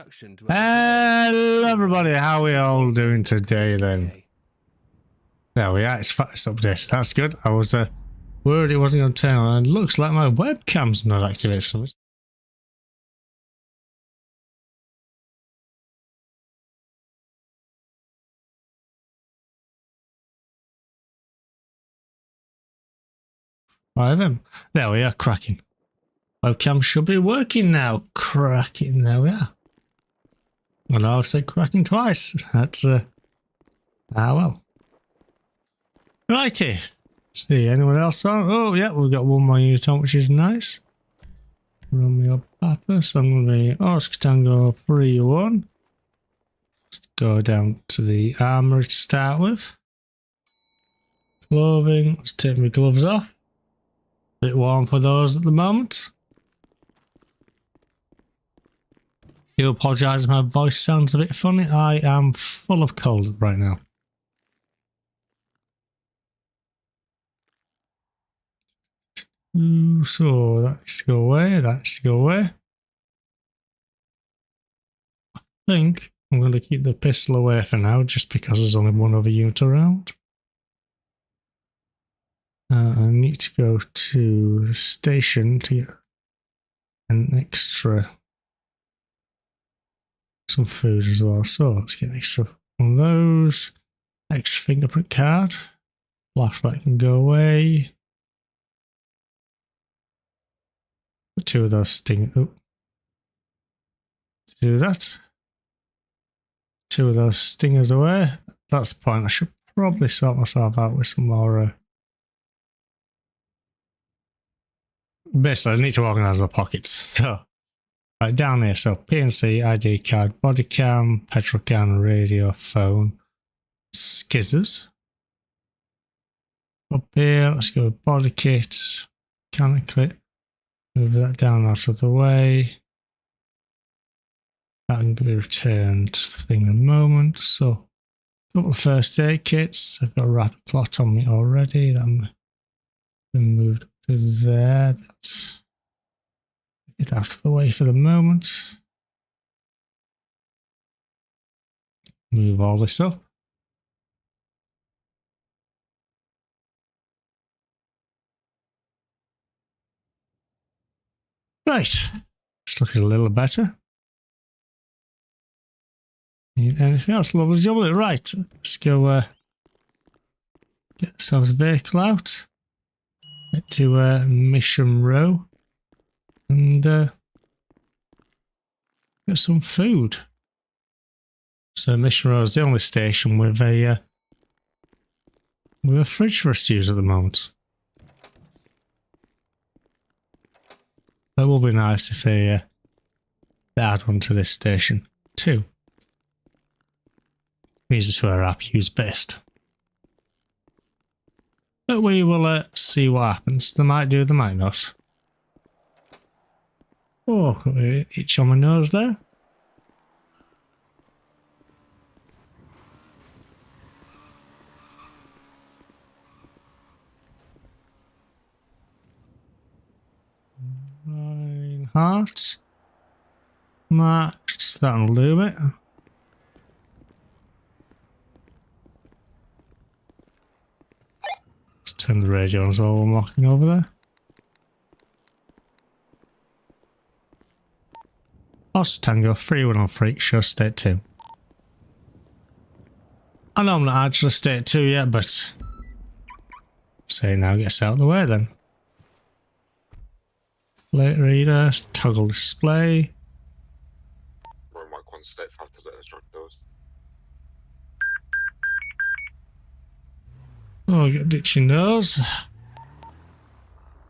introduction to Hello everybody, how are we all doing today then? Okay. There we are, it's updated, that's good. I was worried it wasn't going to turn on, and it looks like my webcam's not activated for some reason. Right then, there we are, cracking. Webcam should be working now, cracking, there we are. Well, I'll say cracking twice, that's well. Righty, see anyone else on? Oh yeah, we've got one more unit on, which is nice. Romeo Papa, so I'm going to be Oscar Tango 3-1. Let's go down to the armory to start with. Clothing, let's take my gloves off. Bit warm for those at the moment. I do apologise if my voice sounds a bit funny. I am full of cold right now. So that needs to go away, that needs to go away. I think I'm going to keep the pistol away for now, just because there's only one other unit around. I need to go to the station to get an extra, some food as well. So let's get an extra one of those. Extra fingerprint card. Flashlight can go away. Put two of those stingers. Oh. Do that. Two of those stingers away. That's the point. I should probably sort myself out with some more. Basically, I need to organise my pockets. So, right down here. So, PNC, ID card, body cam, petrol can, radio, phone, skizzers. Up here, let's go with body kit, can clip. Move that down out of the way. That can be returned to the thing in a moment. So, a couple of first aid kits. I've got a rapid clot on me already. That been moved up to there. That's it out of the way for the moment. Move all this up. Right. It's looking a little better. Need anything else? Lovely jubbly. Right. Let's go get ourselves a vehicle out. Get to Mission Row. And get some food. So Mission Row is the only station with a fridge for us to use at the moment. That will be nice if they add one to this station too. These are where app use best. But we will see what happens. They might do, they might not. Oh, itch on my nose there. Heart. Marked. That'll do it. Let's turn the radio on as well while I'm walking over there. Oscar Tango 3-1 on Freak, show state 2. I know I'm not actually state 2 yet, but say now gets out of the way then. Plate reader, toggle display. Mark 1 state 5 to the instructors. Oh, I got a ditchy nose.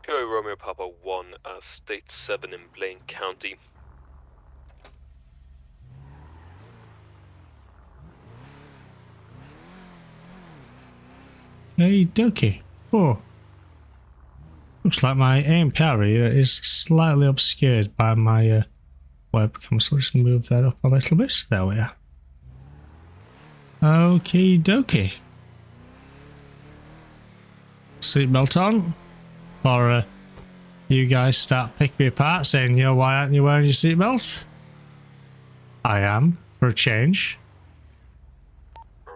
Kilo Romeo Papa 1, State 7 in Blaine County. Hey, dokey. Oh. Looks like my aim power is slightly obscured by my webcam, so I'll just move that up a little bit. There we are. Okie dokie. Seatbelt on. Or you guys start picking me apart saying, yo, why aren't you wearing your seatbelt? I am, for a change.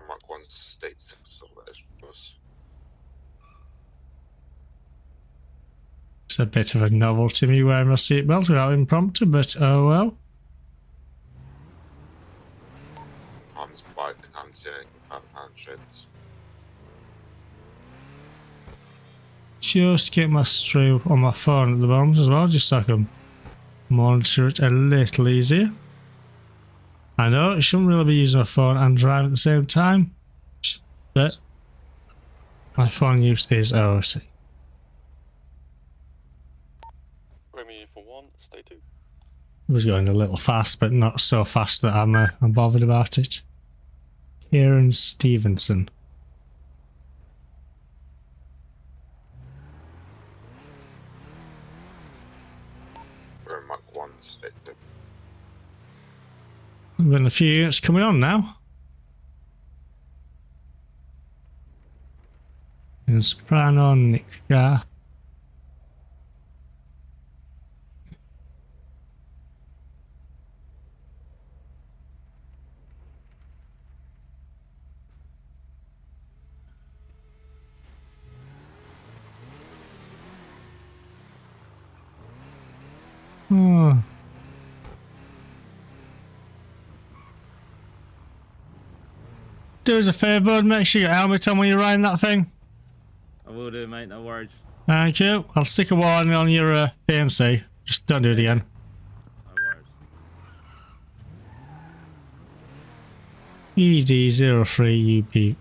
Mark 1 state 6 letters plus. It's a bit of a novelty me wearing my seatbelt without impromptu, but oh well. Arms bike and steering sheds. Just get my stream on my phone at the moment as well, just so I can monitor it a little easier. I know I shouldn't really be using my phone and driving at the same time, but my phone use is OC. Remy for 1, stay 2. It was going a little fast, but not so fast that I'm bothered about it. Kieran Stevenson. Mark 1 state 2. We've got a few units coming on now. And Soprano, Nick Shah. Oh. Do us a favour, bud. Make sure you get helmet on when you're riding that thing. I will do, mate. No worries. Thank you. I'll stick a warning on your PNC. Just don't do it again. No worries. ED03UB.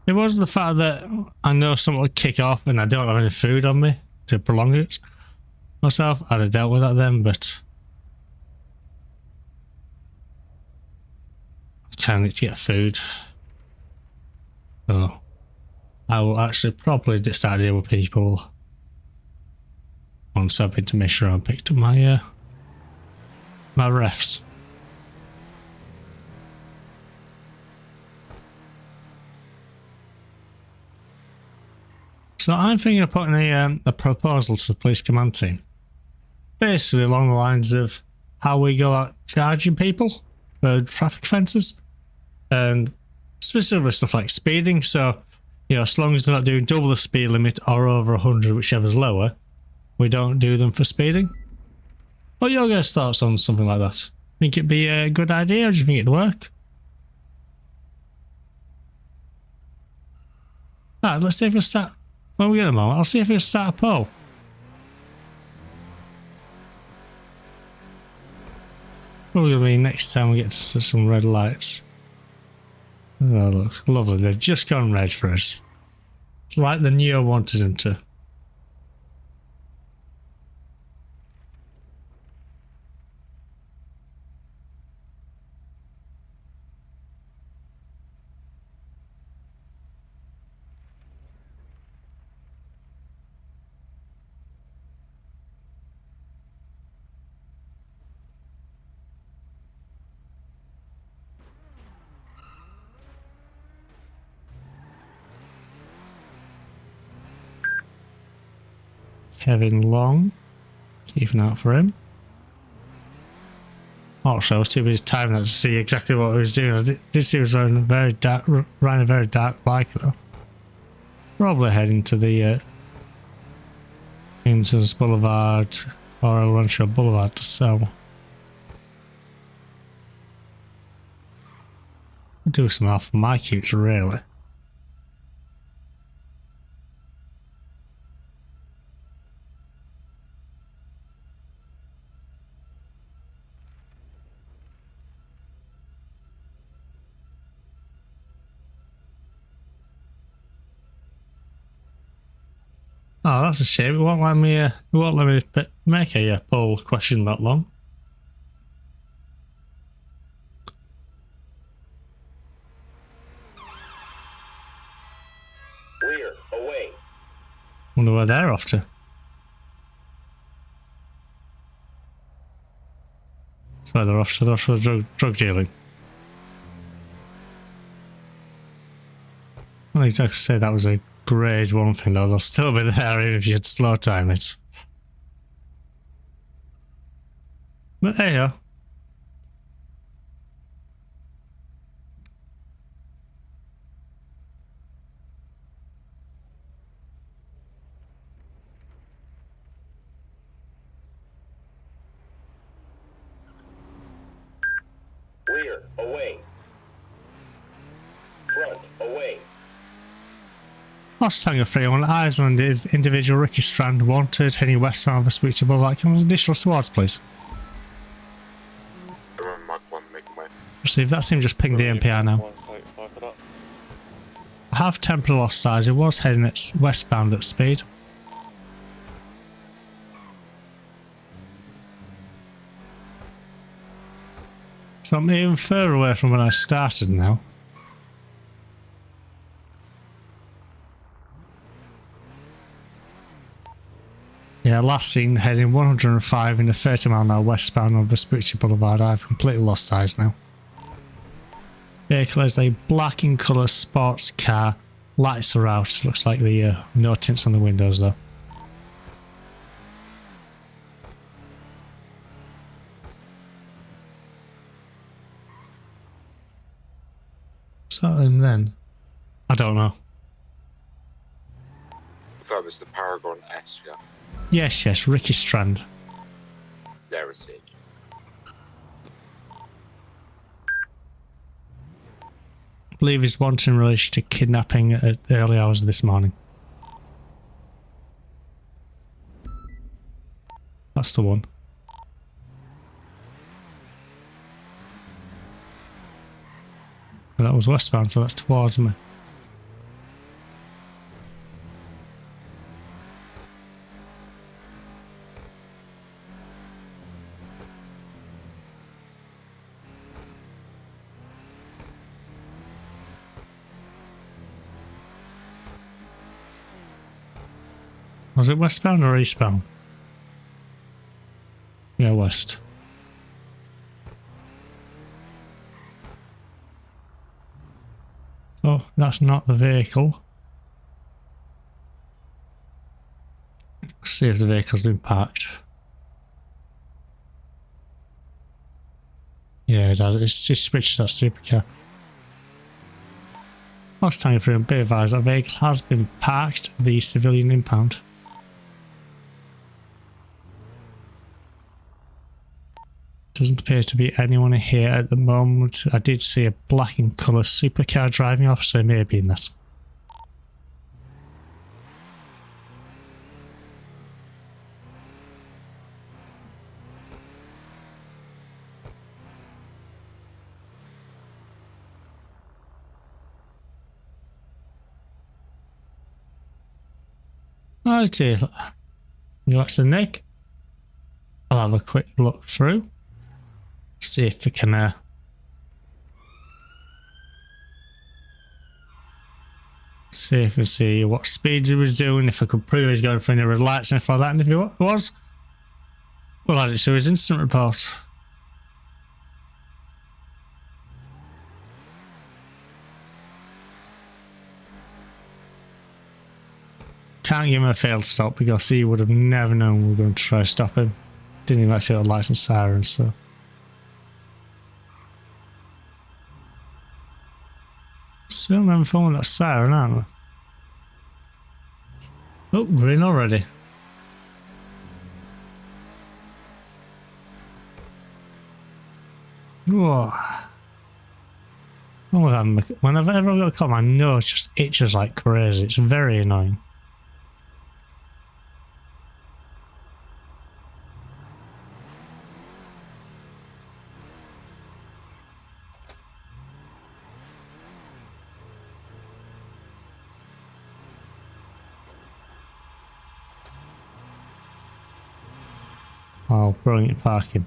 It was the fact that I know something will kick off and I don't have any food on me to prolong it. Myself, I'd have dealt with that then, but I kind of need to get food. So I will actually probably start dealing with people once I've been to Mission and picked up my my refs. So I'm thinking of putting a proposal to the police command team. Basically along the lines of how we go out charging people for traffic offences. And specifically stuff like speeding. So, you know, as long as they're not doing double the speed limit or over 100, whichever's lower, we don't do them for speeding. What are your guys' thoughts on something like that? Think it'd be a good idea, or do you think it'd work? Alright, let's see if we start. When we get a moment, I'll see if we can start a poll. What will it be next time we get to some red lights? Oh look, lovely, they've just gone red for us. It's like the Neo wanted them to. Kevin Long, keeping out for him. Also, I was too busy timing that to see exactly what he was doing. I did see he was riding a very dark bike though. Probably heading to the Inns Boulevard or El Rancho Boulevard to sell. Do some off my cutes really. Oh, that's a shame. It won't let me. Make a poll question that long. Rear, away. Wonder where they're off to. That's where they're off to. They're off for the drug dealing. I don't exactly say that was a grade 1 thing though. They'll still be there even if you had slow time it. But there you go. Clear. Away. Front. Away. Lost Tango 3-1, eyes on individual Ricky Strand, wanted, heading westbound for Spooky Boulevard. Can I additionals towards, please? Remember Mark 1 making way. Receive, that seems just pinged the MPR now. I have temporary lost eyes, it was heading at westbound at speed. So I'm even further away from when I started now. Yeah, last seen heading 105 in a 30-mile-an-hour westbound on Vespucci Boulevard. I've completely lost eyes now. Vehicle is a black in colour sports car. Lights are out. Looks like the no tints on the windows though. What's that in then? I don't know. Confirm it's the Paragon S, yeah. Yes, Ricky Strand. There it is. I believe he's wanted in relation to kidnapping at the early hours of this morning. That's the one. That was westbound, so that's towards me. Was it westbound or eastbound? Yeah, west. Oh, that's not the vehicle. Let's see if the vehicle's been parked. Yeah, it does. It switches that supercar. Last time for him, be advised that vehicle has been parked, the civilian impound. Doesn't appear to be anyone here at the moment. I did see a black in colour supercar driving off, so it may have been that. I'll tell you, you watch the Nick. I'll have a quick look through. See if we can see if we see what speeds he was doing, if I could prove he's going for any red lights and anything like that, and if he was, we'll add it to his incident report. Can't give him a failed stop because he would have never known we were going to try to stop him. Didn't even actually have a license sirens, so. Still never found that siren, aren't they? Oh, we're in already. Whoa. Whenever I've got a call, my nose just itches like crazy. It's very annoying. Oh, brilliant parking.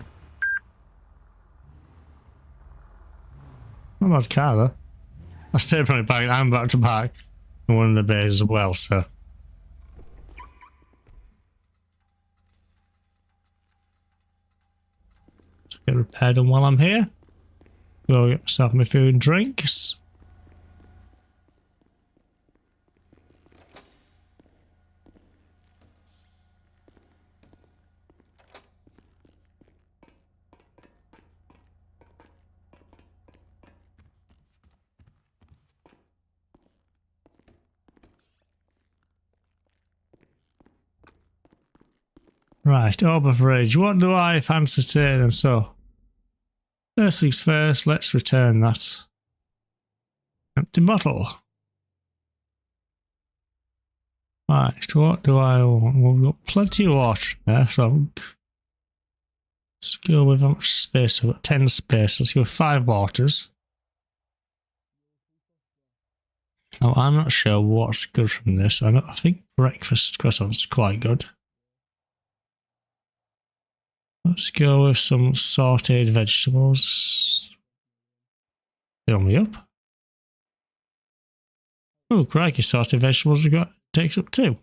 Not a bad car though. I stayed probably parked. I'm about to park in one of the bays as well, so. Get repaired, and while I'm here, go get myself my food and drinks. Right, overage. What do I fancy today then? So, First things first, let's return that empty bottle. Right, what do I want? Well, we've got plenty of water in there, so let's go with how much space. I've got 10 space. Let's go with 5 waters. Now, I'm not sure what's good from this. I think breakfast croissants are quite good. Let's go with some sauteed vegetables. Fill me up. Oh, crikey, sauteed vegetables takes up 2.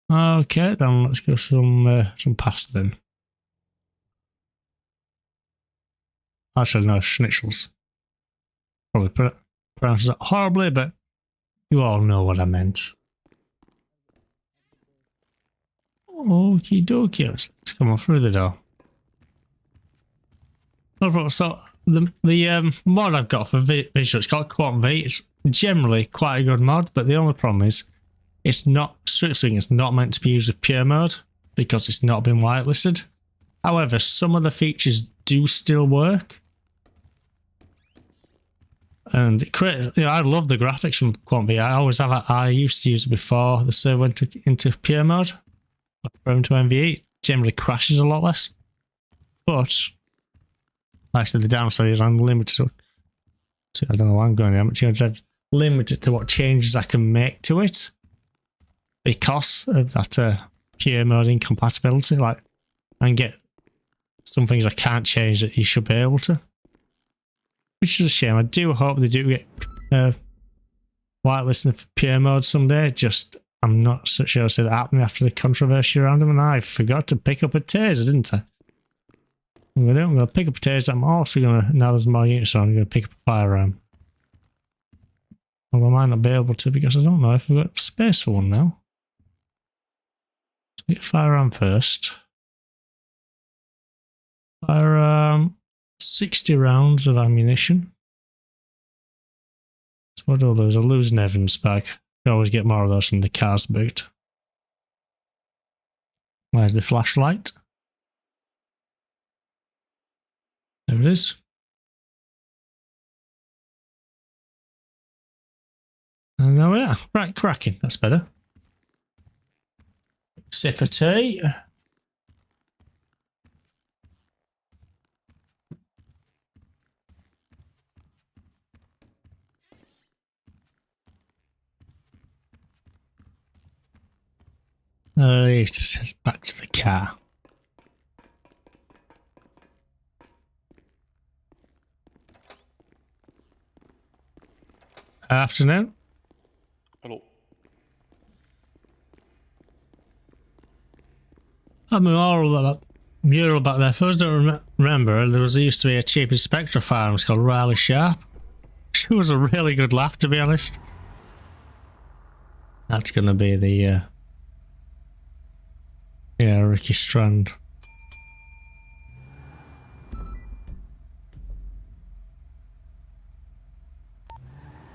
Okay, then let's go some pasta then. Actually, no, schnitzels. Probably pronounced that horribly, but you all know what I meant. Okie dokie, let's come on through the door. No problem. So the mod I've got for visual, it's called Quantum V. It's generally quite a good mod, but the only problem is it's not, strictly speaking, it's not meant to be used with pure mode because it's not been whitelisted. However, some of the features do still work. And I love the graphics from Quantum V. I used to use it before the server went into pure mode. From to MVE, it generally crashes a lot less. But actually, the downside is I'm limited to I don't know why I'm going there. I'm limited to what changes I can make to it because of that pure mode incompatibility. Like, I can get some things I can't change that you should be able to, which is a shame. I do hope they do get whitelisted for pure mode someday. Just I'm not so sure I'll see that happening after the controversy around them, and I forgot to pick up a taser, didn't I? I'm going to pick up a taser. I'm also going to, now there's more units on, I'm going to pick up a firearm. Although I might not be able to because I don't know if I've got space for one now. So get a firearm first. Firearm, 60 rounds of ammunition. So what do I lose? I lose an Evans bag. I always get more of those from the car's boot. Where's the flashlight? There it is. And there we are. Right, cracking. That's better. Sip of tea. Let's head back to the car. Afternoon. Hello. I mean, all of that mural back there. For those who don't remember, there used to be a Chief Inspector farm. It's called Riley Sharp. She was a really good laugh, to be honest. That's going to be the yeah, Ricky Strand.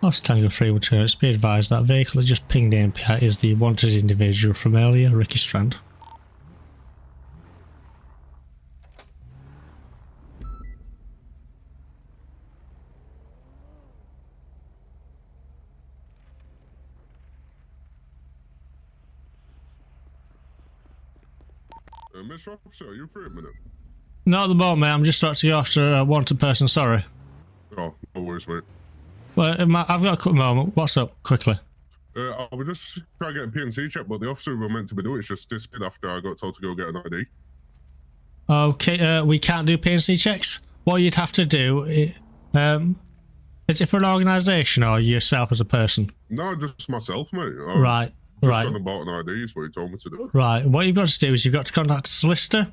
Lost Tango 312. Be advised that vehicle that just pinged in is the wanted individual from earlier, Ricky Strand. Mr. Officer, are you free a minute? Not at the moment, mate. I'm just about to go after a wanted person, sorry. Oh, no worries, mate. Well, I've got a quick moment. What's up? Quickly. I was just trying to get a PNC check, but the officer we were meant to be doing it just disappeared after I got told to go get an ID. Okay, we can't do PNC checks. What you'd have to do, is it for an organisation or yourself as a person? No, just myself, mate. Right. Just gone and bought an ID is what he told me to do. Right, what you've got to do is you've got to contact a solicitor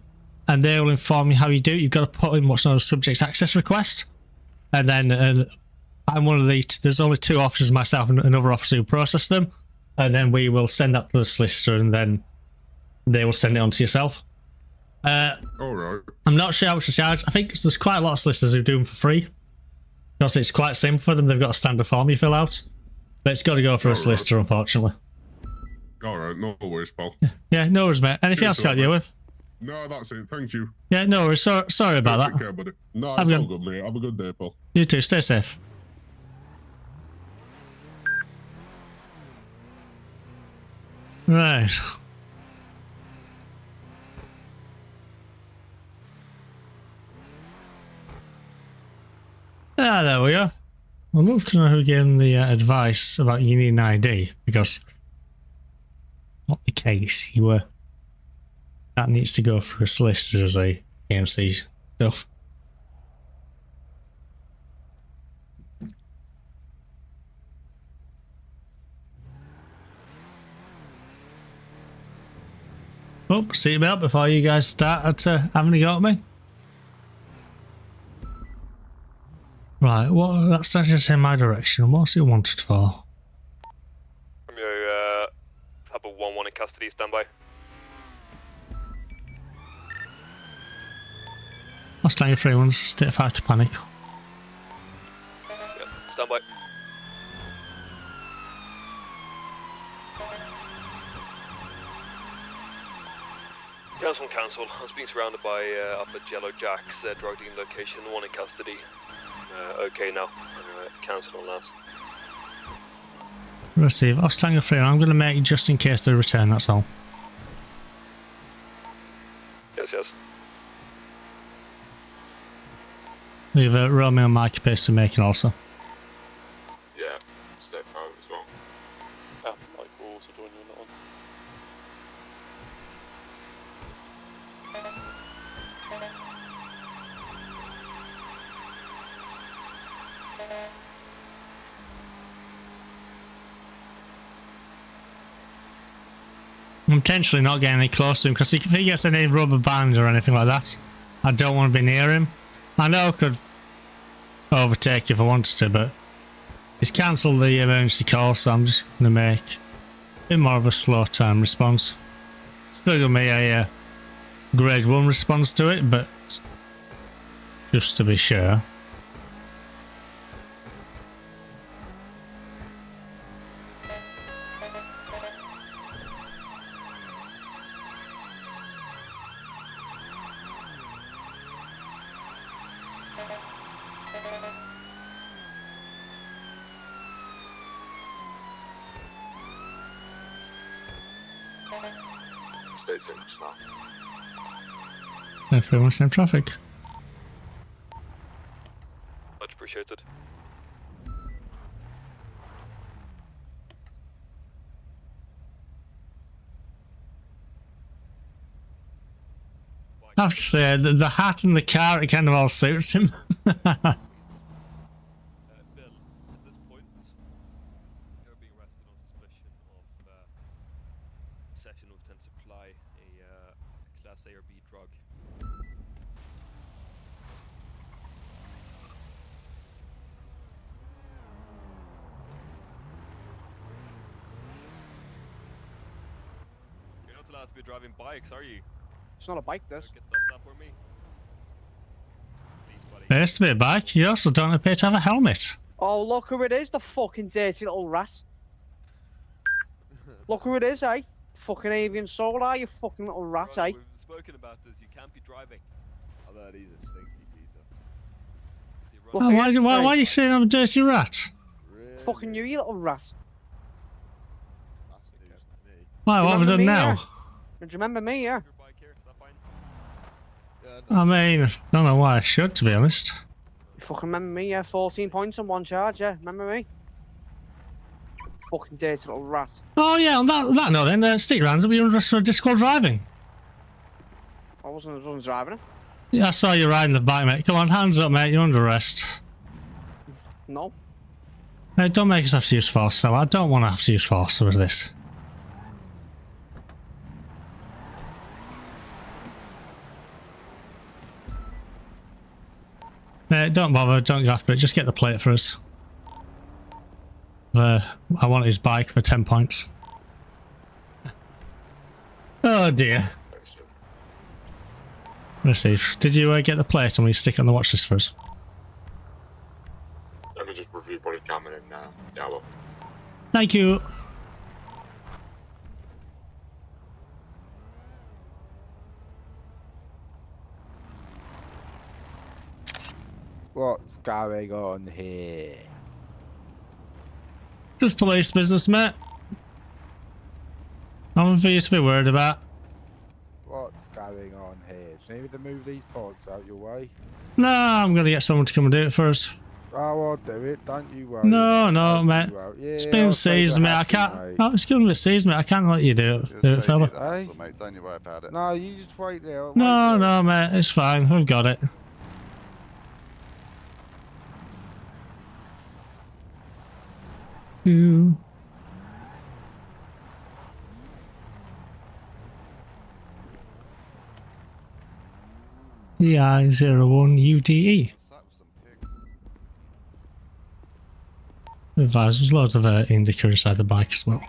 and they will inform you how you do it. You've got to put in what's known as subject access request. And then I'm one of there's only 2 officers, myself and another officer who process them. And then we will send that to the solicitor and then they will send it on to yourself. Alright. I'm not sure how much to charge. I think there's quite a lot of solicitors who do them for free. Because it's quite simple for them. They've got a standard form you fill out. But it's got to go for a solicitor, unfortunately. Alright, no worries, pal. Yeah, no worries, mate. Anything else I got you with? No, that's it. Thank you. Yeah, no worries. Sorry about Take that. care, buddy. No, Have it's a all good- good, mate. Have a good day, Paul. You too. Stay safe. Right. Ah, there we go. I'd love to know who gave them the advice about you need an ID, because not the case. That needs to go through a solicitor as a AMC stuff. Oh, seatbelt before you guys start having a go at me. Right, well, that's just in my direction. What's it wanted for? Romeo, have a 1-1 in custody, standby. Mustang 3-1, state of fight to panic. Yep, standby. Council. I was being surrounded by upper Jello Jacks, drug dealing location, 1 in custody. Okay now. Cancel on that. Receive. Mustang 3-1, I'm going to make it just in case they return, that's all. Yes. Leave Romeo and Mike pace to making also. Yeah, step out as well. Mike will also join you on that one. I'm intentionally not getting any close to him because if he gets any rubber bands or anything like that, I don't want to be near him. I know I could overtake if I wanted to, but he's cancelled the emergency call, so I'm just going to make a bit more of a slow time response. Still going to be a grade 1 response to it, but just to be sure. State 6 now. Everyone's same traffic. Much appreciated. I have to say, the hat and the car, it kind of all suits him. Bill, at this point, you're being arrested on suspicion of possession with intent to supply a Class A or B drug. You're not allowed to be driving bikes, are you? It's not a bike, this. Get that for me. Please, buddy. There has to be a bike. You also don't appear to have a helmet. Oh, look who it is, the fucking dirty little rat. Look who it is, eh? Fucking avian solar, you fucking little rat, Brother, eh? we've spoken about this. You can't be driving. I've heard he's a stinky geezer. See, Look Oh, here, why hey. are you saying I'm a dirty rat? Really? Fucking you little rat. That's news to me. Why, what have I Remember done me, now? yeah? Don't you remember me, yeah? your bike here. Is that fine? Yeah, I mean, I don't know why I should, to be honest. You fucking remember me, yeah? 14 points on 1 charge, yeah? Remember me? Fucking dirty little rat. Oh yeah, on that note then, stick rounds, we under arrest for disqual driving. I wasn't driving it. Yeah, I saw you riding the bike, mate. Come on, hands up, mate, you're under arrest. No. Mate, don't make us have to use force, fella. I don't want to have to use force with this. Mate, don't bother, don't go after it, just get the plate for us. I want his bike for 10 points. Oh dear. thanks, Jim. Receive. Did you get the plate and will you stick it on the watch list for us? Let me just review body cam and then, yeah, well. Thank you. going on here? Just police business, mate. Nothing for you to be worried about. What's going on here? Do you need me to move these pods out your way? No, I'm gonna get someone to come and do it for us. Oh, I'll do it. Don't you worry. No, no, Don't mate. you worry. Yeah, It's been I'll save seized, the mate. I hassle, can't. mate. Oh, it's gonna be seized, mate. I can't let you do it, fella. Hey? Mate, don't you worry about it. No, you just wait there. Wait No, there. no, mate. It's fine. We've got it. Two. DI01UDE. What's that with some pigs? Advise, there's loads of indica inside the bike as well.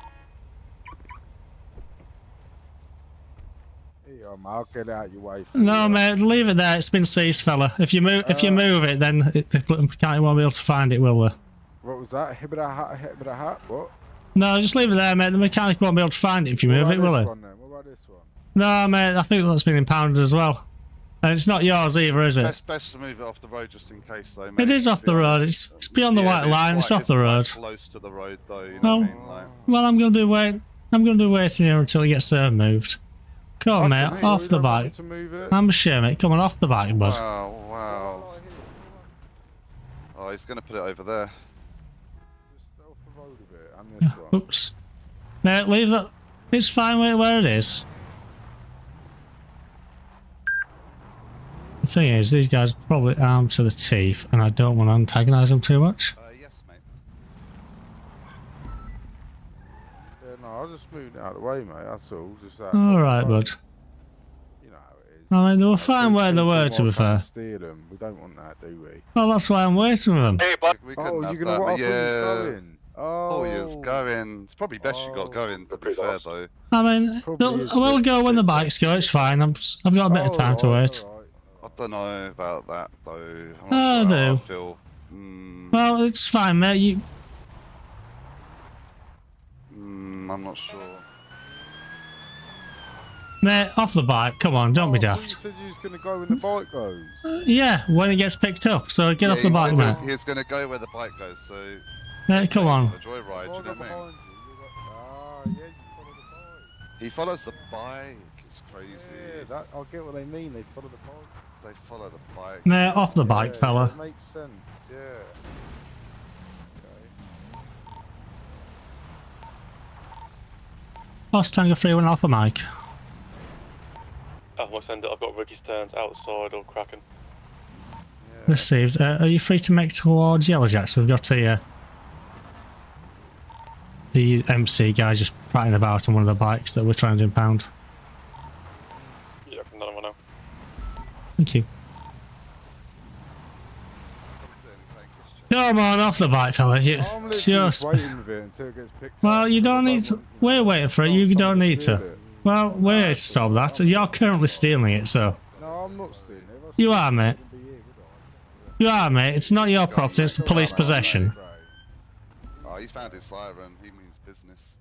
Here you are, mate. I'll get it out your way. For No, you. mate, leave it there. It's been seized, fella. If you move it, then the mechanic won't be able to find it, will they? What was that? Hibbida hat? What? No, just leave it there, mate. The mechanic won't be able to find it if you move What it, about will this he? one, then? What about this one? No, mate, I think that's been impounded as well. And it's not yours either, is it? Best to move it off the road just in case, though. It mate, is to off be the road. honest. It's beyond the white line. It's off the road. Quite close to the road, though. You know Well, what I mean? Like, well, I'm gonna be waiting here until it gets moved. Come on, Okay, mate, mate, off You the don't want me bike. to move it? I'm sure, mate. Come on, off the bike, bud. wow. Oh, he's going to put it over there. Just off the road a bit, and this one. Oops. Mate, leave that. It's fine where it is. The thing is, these guys are probably armed to the teeth, and I don't want to antagonise them too much. Yes, mate. Yeah, no, I'll just move it out of the way, mate. That's all. Just Alright, bud. You know how it is. I mean, they were You know, fine where they people were, might to be come and fair. steal them. We don't want that, do we? Well, that's why I'm waiting with them. Hey, but We Oh, couldn't you're have gonna that, what? I but thought you was yeah. going. Oh, it's going. It's probably best you got going, to be fair, though. I mean, Probably is I will bit- go when the bit- bikes go. It's fine. I've got a bit of time to wait. Alright. I don't know about that, though. I'm Oh, I not sure how I do. feel. Well, it's fine, mate. I'm not sure. Mate, off the bike. Come on, don't be Oh, I thought daft. You said you was gonna go when the bike goes. Yeah, when it gets picked up. So get Yeah, off the he bike, said mate. He's going to go where the bike goes, so... Mate, come on. A joyride, do you know Well, what I mean? behind you. Yeah, you follow the bike. He follows the bike. It's crazy. Yeah, I'll get what they mean. They follow the bike. They follow the bike. Mate, off the bike, Yeah, fella. It makes sense. Yeah. Okay. Boss Tango 3 went off the mic. I must send it. I've got Ricky's turns outside or cracking. Yeah. Received. Are you free to make towards Yellowjacks? We've got the MC guy just prattling about on one of the bikes that we're trying to impound. Yeah, from another one now. Thank you. Come on, off the bike, fella. You, I'm literally just. waiting with it until it gets picked Well, up. you don't I need to. want- We're waiting for it. You someone don't need steal to. it. Well, we're here to stop that. You're currently stealing it, so. No, I'm not stealing it. If I You steal are, it, I mate. wouldn't be here, would I? You are, mate. It's not your property. It's the police possession. Oh, he found his siren. He means business.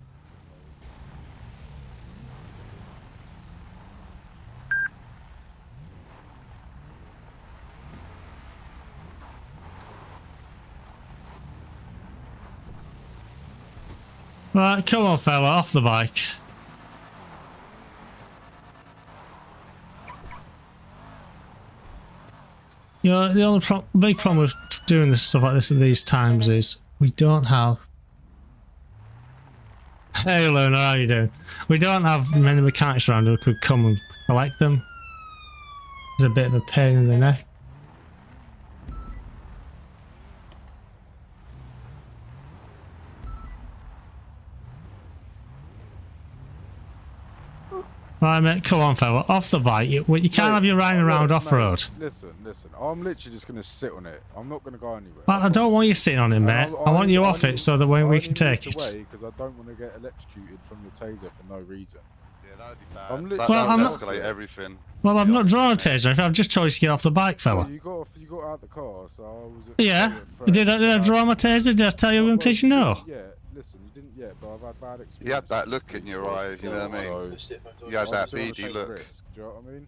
Right, come on, fella. Off the bike. You know, the only big problem with doing this stuff like this at these times is we don't have. Hey, Luna, how you doing? We don't have many mechanics around who could come and collect them. It's a bit of a pain in the neck. Right, mate, come on, fella. Off the bike. You can't have you riding around off-road. Listen. I'm literally just going to sit on it. I'm not going to go anywhere. But I don't want you sitting on it, mate. I want you off it so that way we can take it. Because I don't want to get electrocuted from your taser for no reason. Yeah, that would be bad. I'm That, literally- Well, that I'm would not- escalate everything. Well, I've not drawn a taser. I've just told you to get off the bike, fella. Well, you got out the car, so I was. Yeah. Did I draw my taser? Did I tell you I'm going to teach you no? Yeah, listen, you didn't yet, but I've had bad experience. You had that look in your eye, you know what I mean? You had that beady look. Do you know what I mean?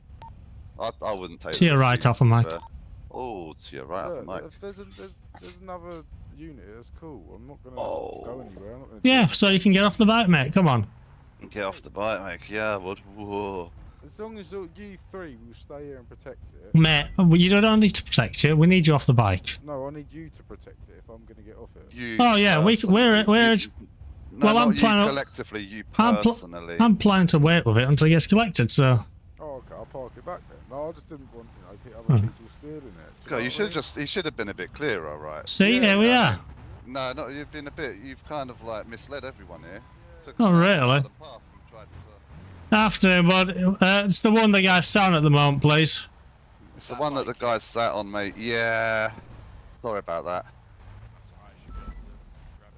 I wouldn't take To your the right, risk, Alpha to be Mike. fair. Oh, to your right of the mic. If there's another unit, that's cool. I'm not gonna Oh. go anywhere. I'm not gonna Yeah, so you can get off the bike, mate. Come on. Get off the bike, mate. Yeah, but whoa. As long as you three will stay here and protect it. Mate, you don't need to protect it. We need you off the bike. No, I need you to protect it if I'm gonna get off it. You Oh, yeah, we're... No, well, not I'm you planning... collectively, you personally. I'm planning to wait with it until it gets collected, so... Oh, okay, I'll park it back then. No, I just didn't want, other people stealing it. God, he should have been a bit clearer, right? See, here we are. No, you've been you've kind of like misled everyone here. Oh, really? After, but it's the one that guy's sat at the moment, please. It's the one that the guy sat on, mate. Yeah. Sorry about that. That's alright, I should be able to grab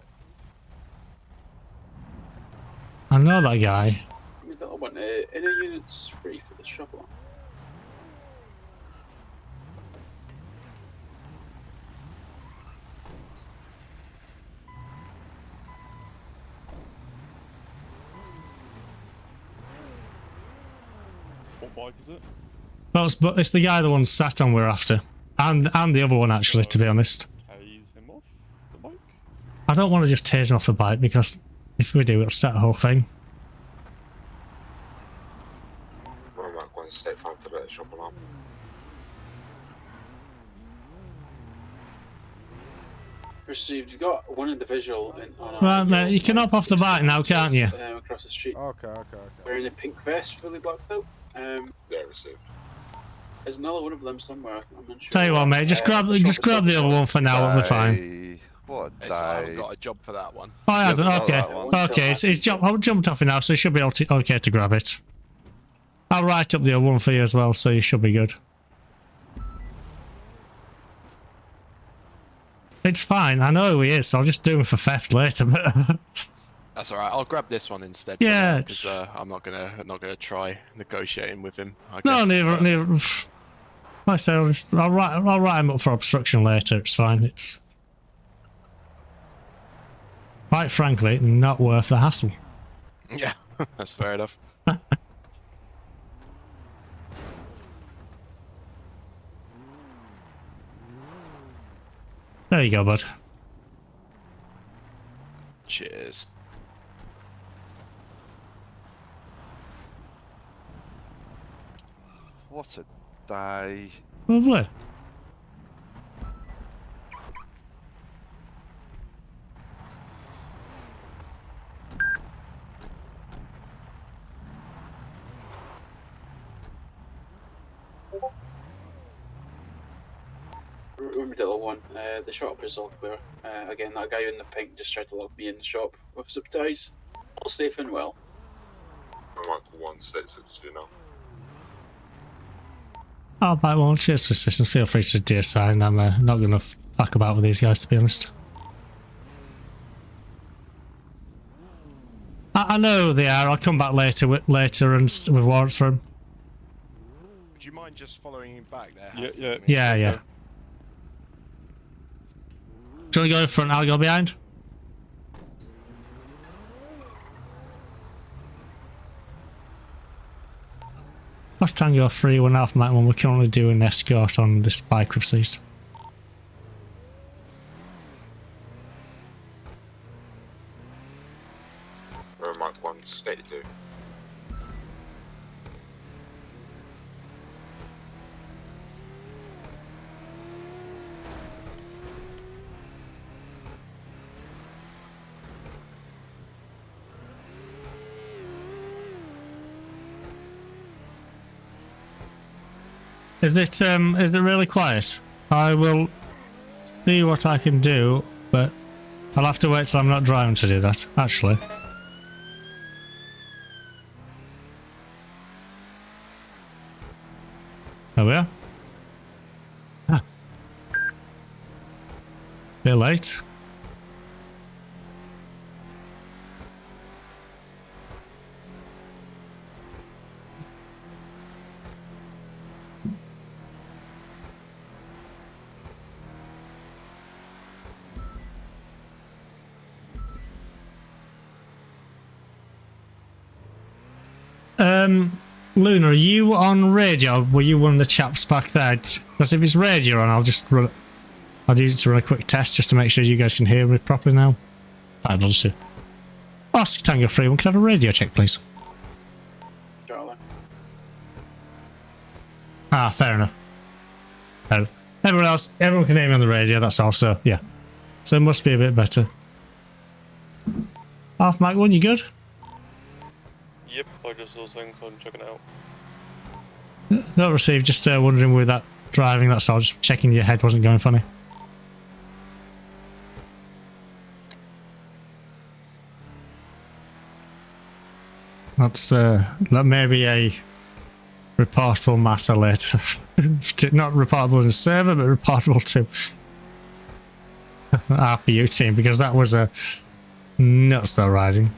it. I know that guy. I mean, that one, any units free for the shuttle? What bike is it? Well, it's the guy the one sat on we're after. And the other one, actually, to be honest. Tase him off the bike? I don't want to just tase him off the bike, because if we do, it'll set the whole thing. I'm not going to stay fine to the shop alarm. Received. You got one individual in on Right, mate, you can hop off the bike now, can't you? Across the street. Okay. Wearing a pink vest, fully blacked out. Yeah, received. There's another one of them somewhere. I'm unsure. Tell you what, mate, just grab the other one for now, and we're fine. What I haven't got a job for that one. Oh, he hasn't? Yeah, Okay. that one. Okay, so he's jumped off it now, so he should be okay to grab it. I'll write up the other one for you as well, so you should be good. It's fine, I know who he is, so I'll just do him for theft later, but... That's alright. I'll grab this one instead. Yeah, because I'm not gonna try negotiating with him. I No, guess, neither. Like I said, I'll write him up for obstruction later. It's fine. It's quite frankly not worth the hassle. Yeah, that's fair enough. There you go, bud. Cheers. What a day. Lovely. Little one. The shop is all clear. Again, that guy in the pink just tried to lock me in the shop with zip ties. All safe and well. I'm like 166, you know. Oh, right, well, cheers for assistance. Feel free to deassign. I'm not going to fuck about with these guys, to be honest. I know who they are. I'll come back later and with warrants for them. Would you mind just following him back there? Yeah. Do you want to go in front? I'll go behind. Last Tango 3 1.5 Mach 1, we can only do an escort on this bike we've seized. Mark 1, stated 2. Is it really quiet? I will see what I can do, but I'll have to wait till I'm not driving to do that, actually. There we are. Ah. Bit late. Luna, are you on radio? Were you one of the chaps back there? Because if it's radio on, I'll just run. I'll use it to run a quick test just to make sure you guys can hear me properly now. I'll just do. Oscar Tango 3-1, can I have a radio check, please? Charlie. Ah, fair enough. Everyone can hear me on the radio, that's also, yeah. So it must be a bit better. Half Mike 1, you good? Yep, I just saw something on checking it out. Not received, just wondering with that driving, that's all, just checking your head wasn't going funny. That may be a reportable matter later. Not reportable in the server, but reportable to RPU team, because that was a nuts though riding.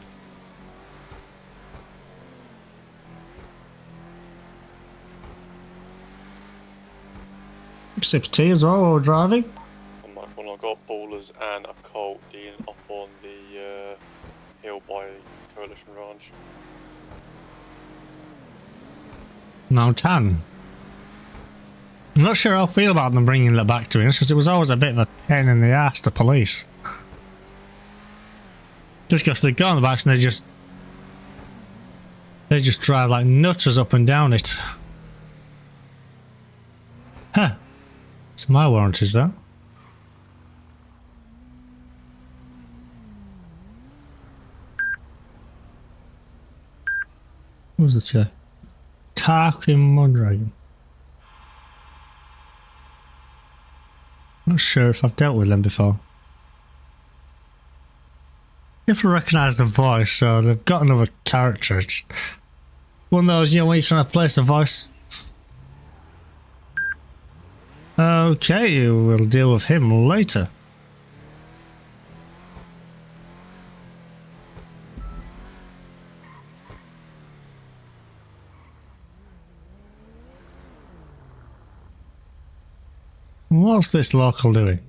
Sip of tea as well while we're driving. On my phone, I got ballers and a Colt dealing up on the hill by Coalition Ranch. Mountain. I'm not sure how I feel about them bringing that back to us, because it was always a bit of a pain in the ass, the police. Just because they go on the backs and they just drive like nutters up and down it. Huh. It's my warrant, is that? Who's this guy? Tarkin Mondragon. Not sure if I've dealt with them before. If I recognise the voice, so they've got another character. It's one of those, you know, when you're trying to place a voice. Okay, we'll deal with him later. What's this local doing?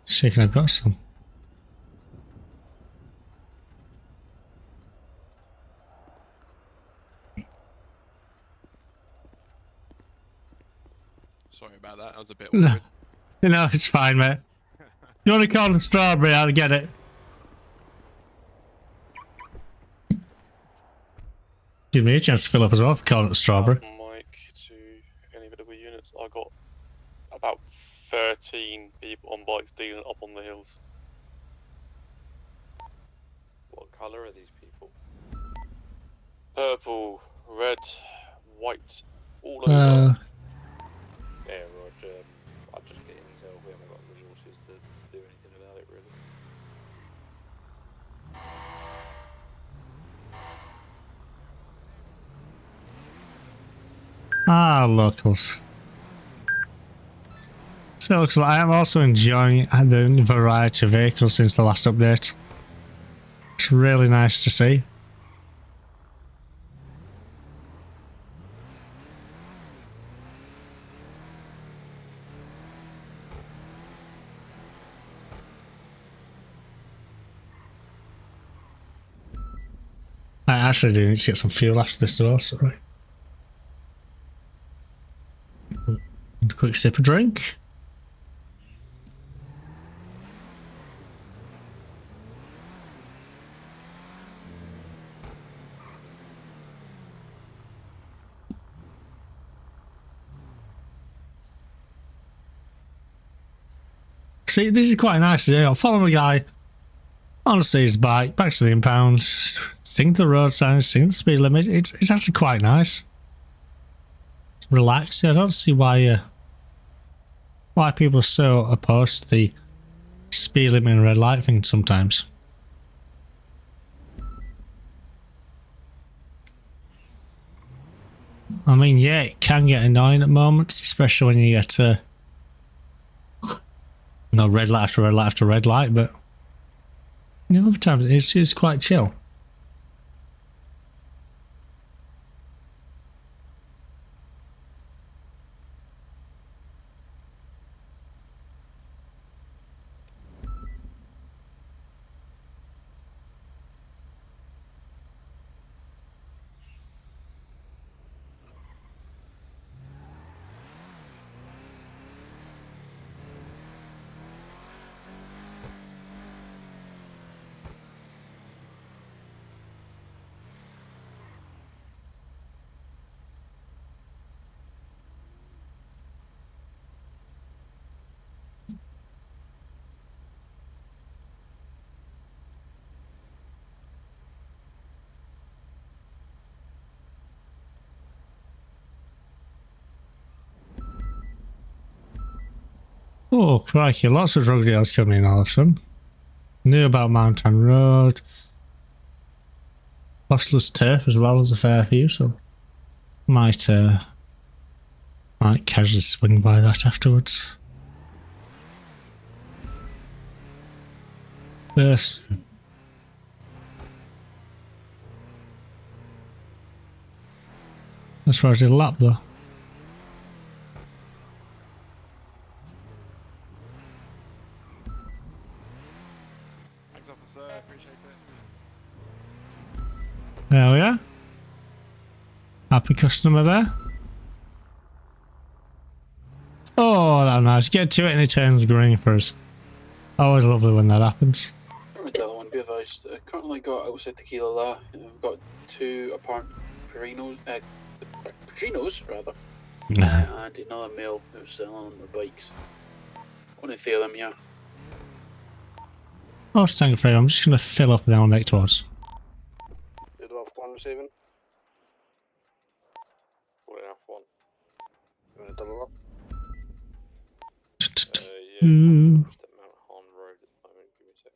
Shaking, I've got some. Sorry about that. I was a bit awkward. No, it's fine, mate. You want to call it strawberry, I'll get it. Give me a chance to fill up as well, call it strawberry. Mike to any of the units. I got about 13 people on bikes dealing up on the hills. What colour are these people? Purple, red, white, all over. Yeah, Roger. I'm just getting intel. We haven't got resources to do anything about it, really. Ah, locals. So looks like I am also enjoying the variety of vehicles since the last update. It's really nice to see. I actually do need to get some fuel after this also, right? A quick sip of drink. See, this is quite nice to do. I'll follow a guy on his bike, back to the impound, sing the road signs, sing the speed limit. It's actually quite nice. It's relaxing. I don't see why people are so opposed to the speed limit and red light thing sometimes. I mean, yeah, it can get annoying at moments, especially when you get no red light after red light after red light, but you know, other times it's quite chill. Oh, crikey, lots of drug deals coming in all of a sudden. Knew about Mountain Road. Hostler's Turf as well as a fair few, so might casually swing by that afterwards. First. As far as the lap though. Thanks, officer. Appreciate it. There we are. Happy customer there. Oh, that's nice. Get to it and it turns green for us. Always lovely when that happens. Armadillo one, be advised. Currently got outside Tequila there. We've got 2 apparent Patrinos rather, and another male who's selling on their bikes. Only 3 of them, yeah. Oh, thank you for I'm just going to fill up and then I'll make towards. Good off one receiving. 1.5 1. You want to double up? Yeah. I'm just at Mount Horn Road at the moment. Give me a sec.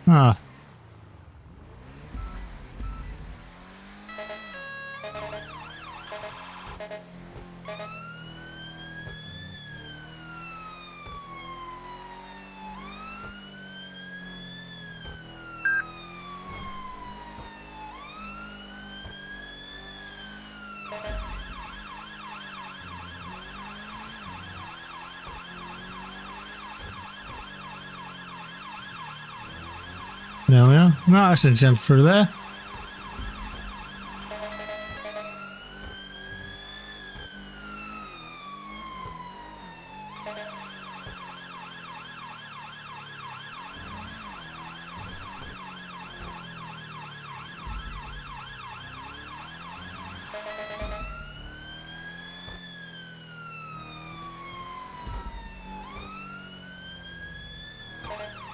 Ah. There we are. Nice and jump through there.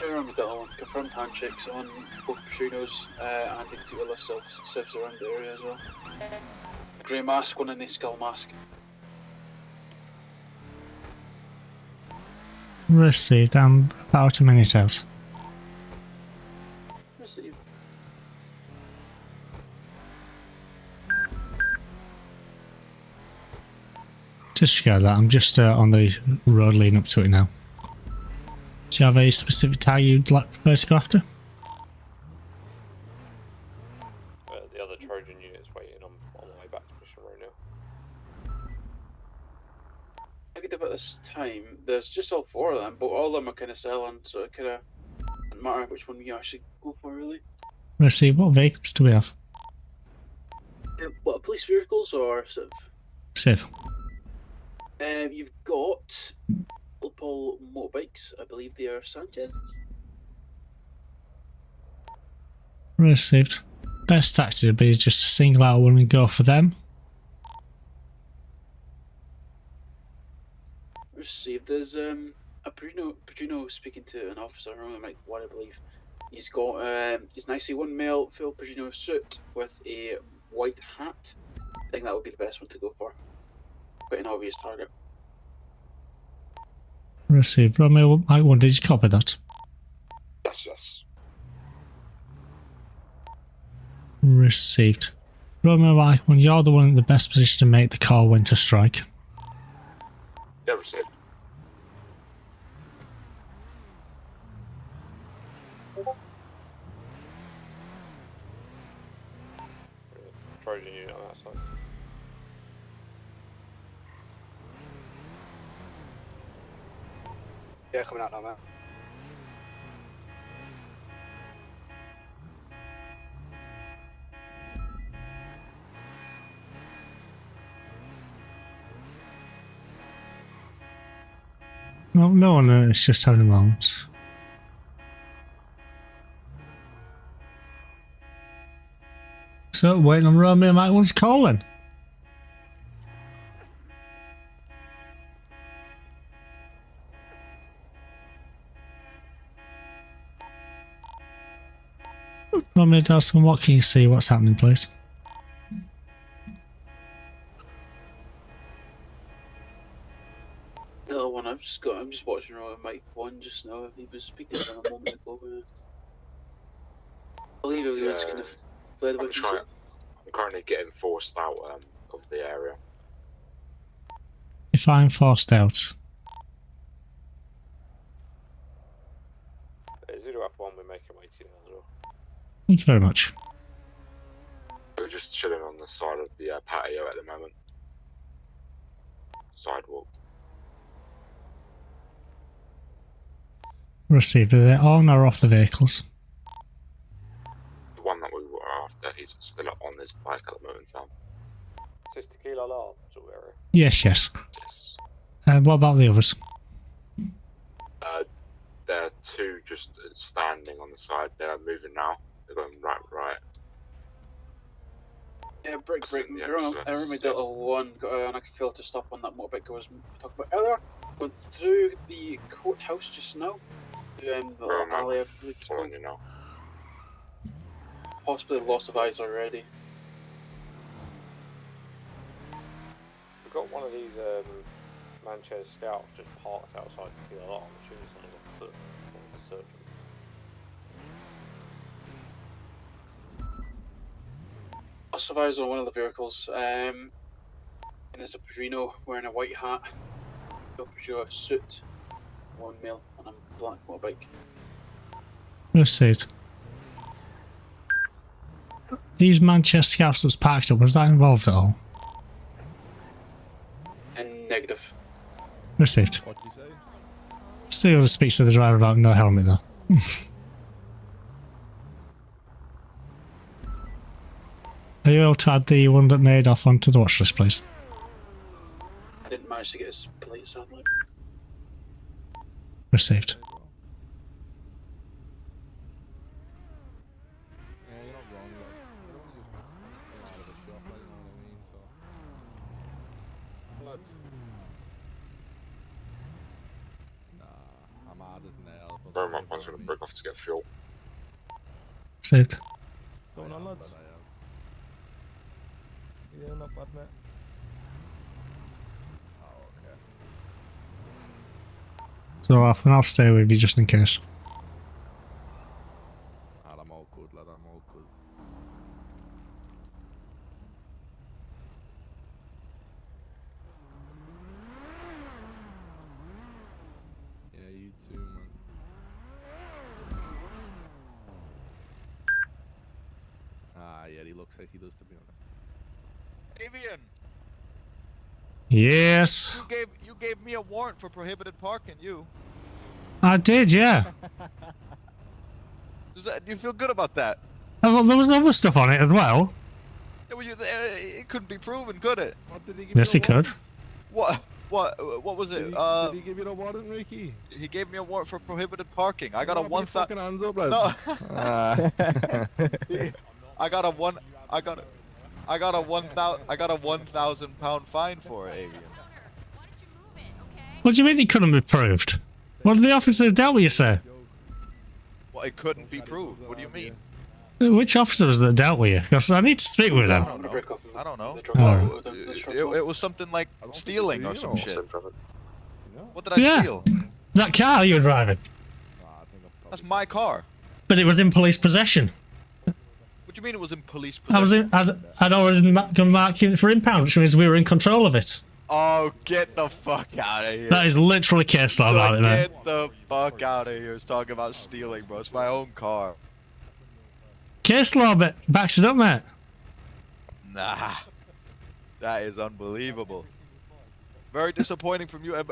Armadillo one, confirmed handshakes on both Patrinos and the Tequila selves around the area as well. Grey mask, one in the skull mask. Received. I'm about a minute out. Received. Disregard that. I'm just on the road leading up to it now. Do you have a specific tag you'd like prefer to go after? The other Trojan unit's waiting on the way back to Mission Row now. I think about this time, there's just all 4 of them, but all of them are kind of selling, so it kind of doesn't matter which one you actually go for, really. Receive. What vehicles do we have? What, police vehicles or sort of? Civ. You've got multiple motorbikes. I believe they are Sanchez's. Received. Best tactic would be just to single out one and go for them. Received. There's a Patrino speaking to an officer, I believe. He's got he's nicely one male full Patrino suit with a white hat. I think that would be the best one to go for. Quite an obvious target. Received. Romeo, Mike 1, did you copy that? Yes, yes. Received. Romeo, Mike 1, you're the one in the best position to make the call when to strike. Yeah, received. Trojan unit on that side. Yeah, coming out now, man. No, no one is just having a moment. So, waiting on Romeo Mike one's calling. Romeo Dawson, what can you see? What's happening, please? The other one I'm just watching Mike 1 just now. He was speaking to him a moment ago. I believe everyone's kind of fled away from him. I'm currently getting forced out of the area. If I'm forced out. 0F1, we're making way to you as well. Thank you very much. We're just chilling on the side of the patio at the moment. Sidewalk. Received. Are they on or off the vehicles? The one that we were after, he's still on his bike at the moment in time. Is this Tequila Alarm sort of area? Yes, yes. Yes. What about the others? There are two just standing on the side. They're moving now. They're going right. Yeah, break. That's in the I remember express. Delta 1 got and I could fail to stop on that motorbike I was talking about earlier. Went through the courthouse just now. The little alley, I believe it's called. Following you now. Possibly loss of eyes already. We've got one of these Manchester Scouts just parked outside Tequila Alarm. I'm assuming someone's on foot. Wanting to search them. Loss of eyes on one of the vehicles. And it's a Pedrino wearing a white hat. A Peugeot suit. One male on a black motorbike. Received. These Manchester Scouts that's parked up, was that involved at all? And negative. Received. What'd you say? Still just speaks to the driver about no helmet though. Are you able to add the one that made off onto the watch list, please? I didn't manage to get his plate, sadly. Received. Yeah, you're not wrong. Like, I don't want to just get out of a shop, like, you know what I mean? So, lads. Nah, I'm hard as nails. but Very that's much one's what I going to mean. break off to get fuel. Received. What's going on, lads? Yeah, not bad, mate. Oh, okay. So often I'll stay with you just in case. I'm all good, lad. I'm all good. Yeah, you too, man. Yeah, he looks like he does, to be honest. Avian, Yes, you gave me a warrant for prohibited parking. You I did, yeah. do you feel good about that? Well, there was other stuff on it as well. Yeah, well, it couldn't be proven, could it? What, did he give Yes, you he a could. What was it? Did he give you a warrant, Ricky? He gave me a warrant for prohibited parking. I got a Put your 1,000. fucking hands up, lad. No. Yeah. I got a 1,000 pound fine for it, Avian. What do you mean it couldn't be proved? What did the officer dealt with you, sir? Well, it couldn't be proved. What do you mean? Which officer was that dealt with you? Because I need to speak with I them. don't know. I don't know. Oh. It was something like stealing or some shit. What did I Yeah. steal? That car you were driving. That's my car. But it was in police possession. What do you mean it was in police I was possession? in, I'd already gone marking it for impound, which means we were in control of it. Oh, get the fuck out of here. That is literally case law about it, man. Get the fuck out of here. It's talking about stealing, bro. It's my own car. Case law backs it up, mate. Nah. That is unbelievable. Very disappointing from you. At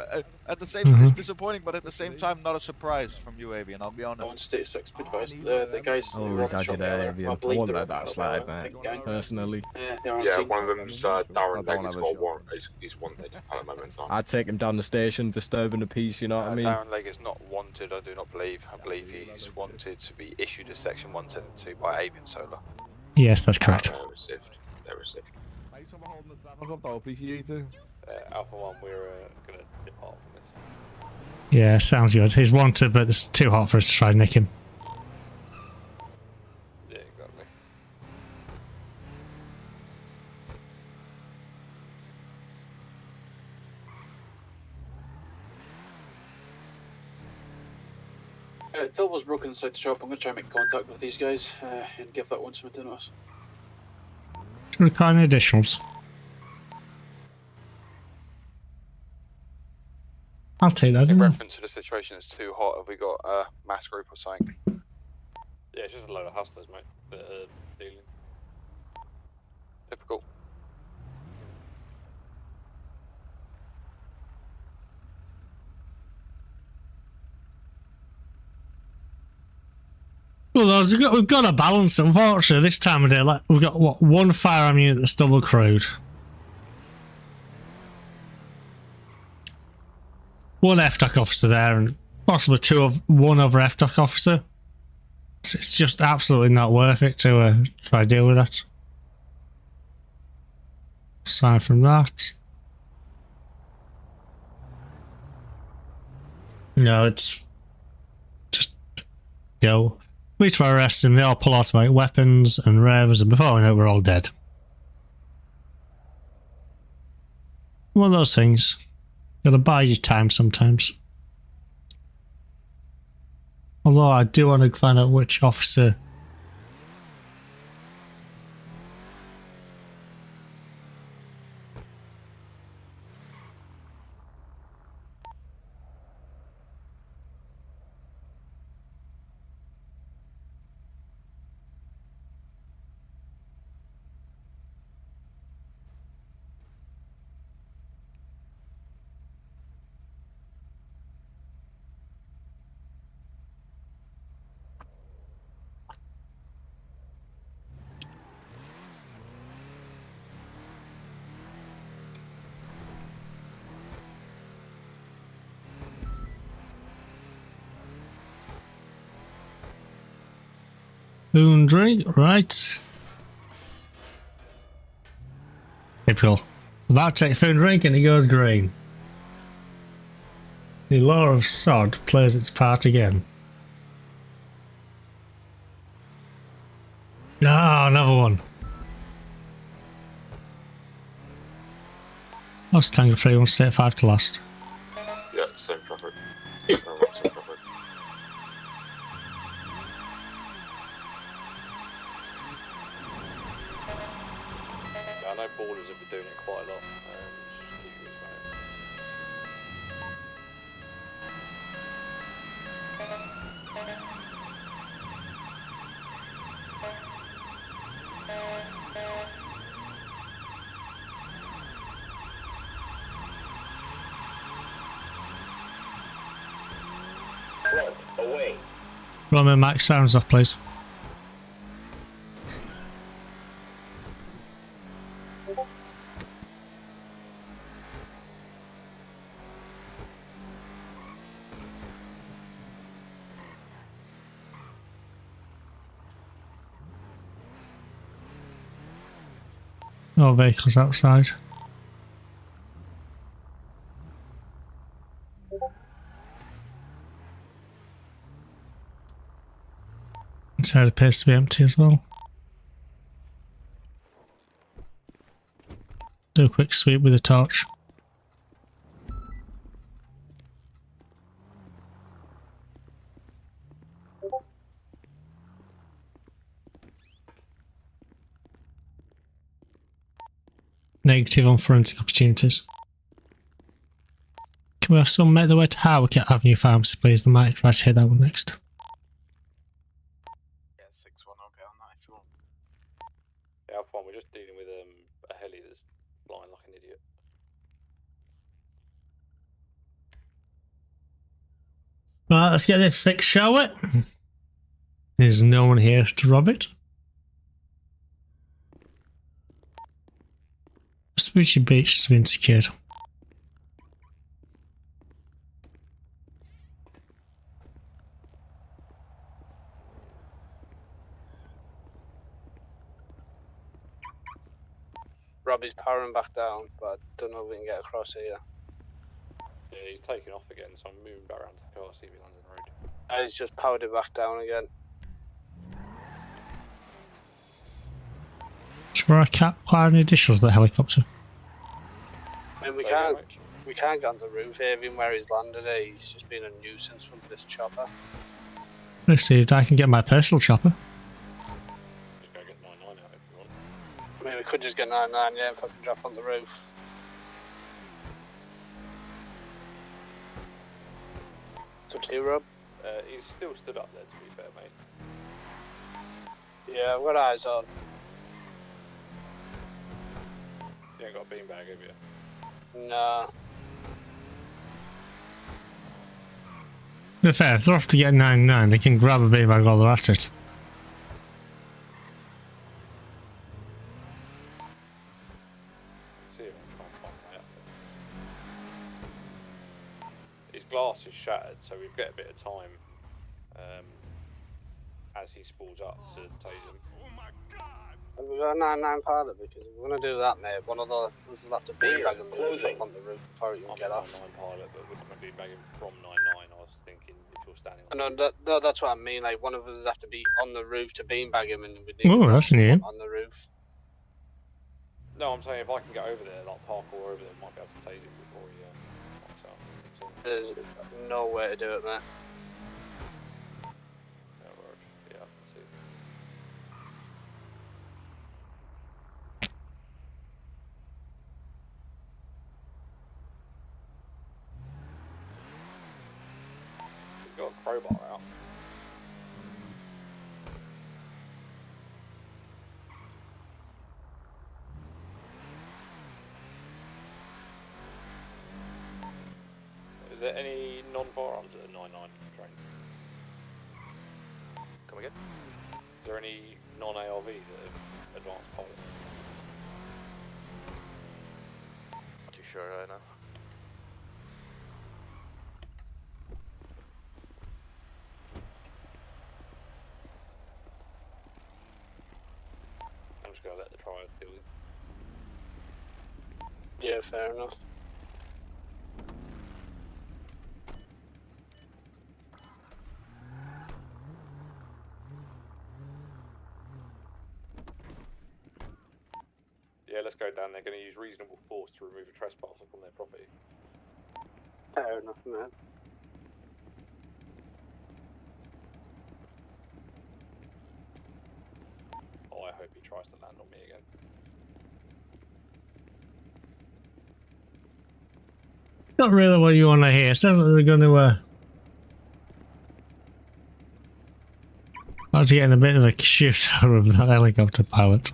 the same, it's disappointing, but at the same time, not a surprise from you, Avian. I'll be I honest. want to take 6 advice. The guys who Oh, robbed he's the shop had you there, earlier, Avian. I I believe wouldn't they're let that slide, mate. Personally. they're on Yeah, team. one of them's Darren don't Legg. He's have a got a shot. warrant. He's wanted at the moment in time. I'd take him down the station, disturbing the peace, you know what I mean? Darren Legg is not wanted, I do not believe. I believe he's wanted to be issued a Section 172 by Avian Solar. Yes, that's correct. They're received. They're received. Alpha 1, we're going to depart from this. Yeah, sounds good. He's wanted, but it's too hot for us to try and nick him. Yeah, exactly. Till was broken inside the shop. I'm going to try and make contact with these guys and give that one some notice. Require any additionals? I'll take that. In reference to the situation, it's too hot. Have we got a mass group or something? Yeah, it's just a load of hustlers, mate. That are dealing. Typical. Well, we've got a balance, unfortunately, this time of day. Like, we've got, what, one firearm unit that's double crewed. One FDOC officer there, and possibly one other FDOC officer. It's just absolutely not worth it to try to deal with that. Aside from that, no, it's just go. We try to arrest them, they all pull automatic weapons and revs, and before we know it, we're all dead. One of those things. Gotta buy you time sometimes. Although I do want to find out which officer. Food and drink, right? Typical. About to take food and drink and he goes green. The law of sod plays its part again. Ah, another one. Lost Tango 3, 1 state 5 to last. Yeah, same traffic. Same traffic. Yeah, I know borders have been doing it quite a lot. Just keep you about it. Away. Roman, Max, sounds off, please. No vehicles outside. Inside appears to be empty as well. Do a quick sweep with a torch. Negative on forensic opportunities. Can we have some make their way to Harwick Avenue Pharmacy, please? They might try to hit that one next. Yeah, 6-1, I'll get on that if you want. Yeah, Alpha 1, we're just dealing with a heli that's flying like an idiot. Right, let's get it fixed, shall we? There's no one here to rob it. Smoochie Beach has been secured. Robbie's powering back down, but I don't know if we can get across here. Yeah, he's taking off again, so I'm moving back around to the car, see if he lands on the road. He's just powered it back down again. Should I acquire any additionals to the helicopter? I mean, we can't get on the roof here, even where he's landed. He's just been a nuisance from this chopper. Let's see if I can get my personal chopper. Just go get 99 out if you want. I mean, we could just get 99, yeah, if I can drop on the roof. It's up to you, Rob. He's still stood up there, to be fair, mate. Yeah, I've got eyes on. You ain't got a beanbag, have you? Nah. To be fair, if they're off to get 99, they can grab a beanbag while they're at it. See if I can try and find my outfit. His glass is shattered, so we've got a bit of time as he spools up to tase him. Have we got a 99 pilot? Because if we're going to do that, mate, one of the we'll have to beanbag him on the roof before he can get off. I'm a 99 pilot, but we're going to beanbag him from 99. I was thinking if you're standing on No, that's what I mean. Like, one of us have to be on the roof to beanbag him, and we need Oh, that's new. on the roof. No, I'm saying if I can get over there, like parkour over there, I might be able to tase him before he pops out. So, There's no way to do it, mate. yeah, word. Yeah, I can see. He's got a crowbar out. Is there any non-firearms at the 99 train? Come again? Is there any non-ARVs at advanced pilot? Not too sure right now. I'm just gonna let the trial deal with it. Yeah, fair enough. Yeah, let's go down. They're going to use reasonable force to remove a trespasser from their property. Fair enough, man. Oh, I hope he tries to land on me again. Not really what you want to hear. Sounds like they're going to actually getting a bit of a shootout of that helicopter pilot.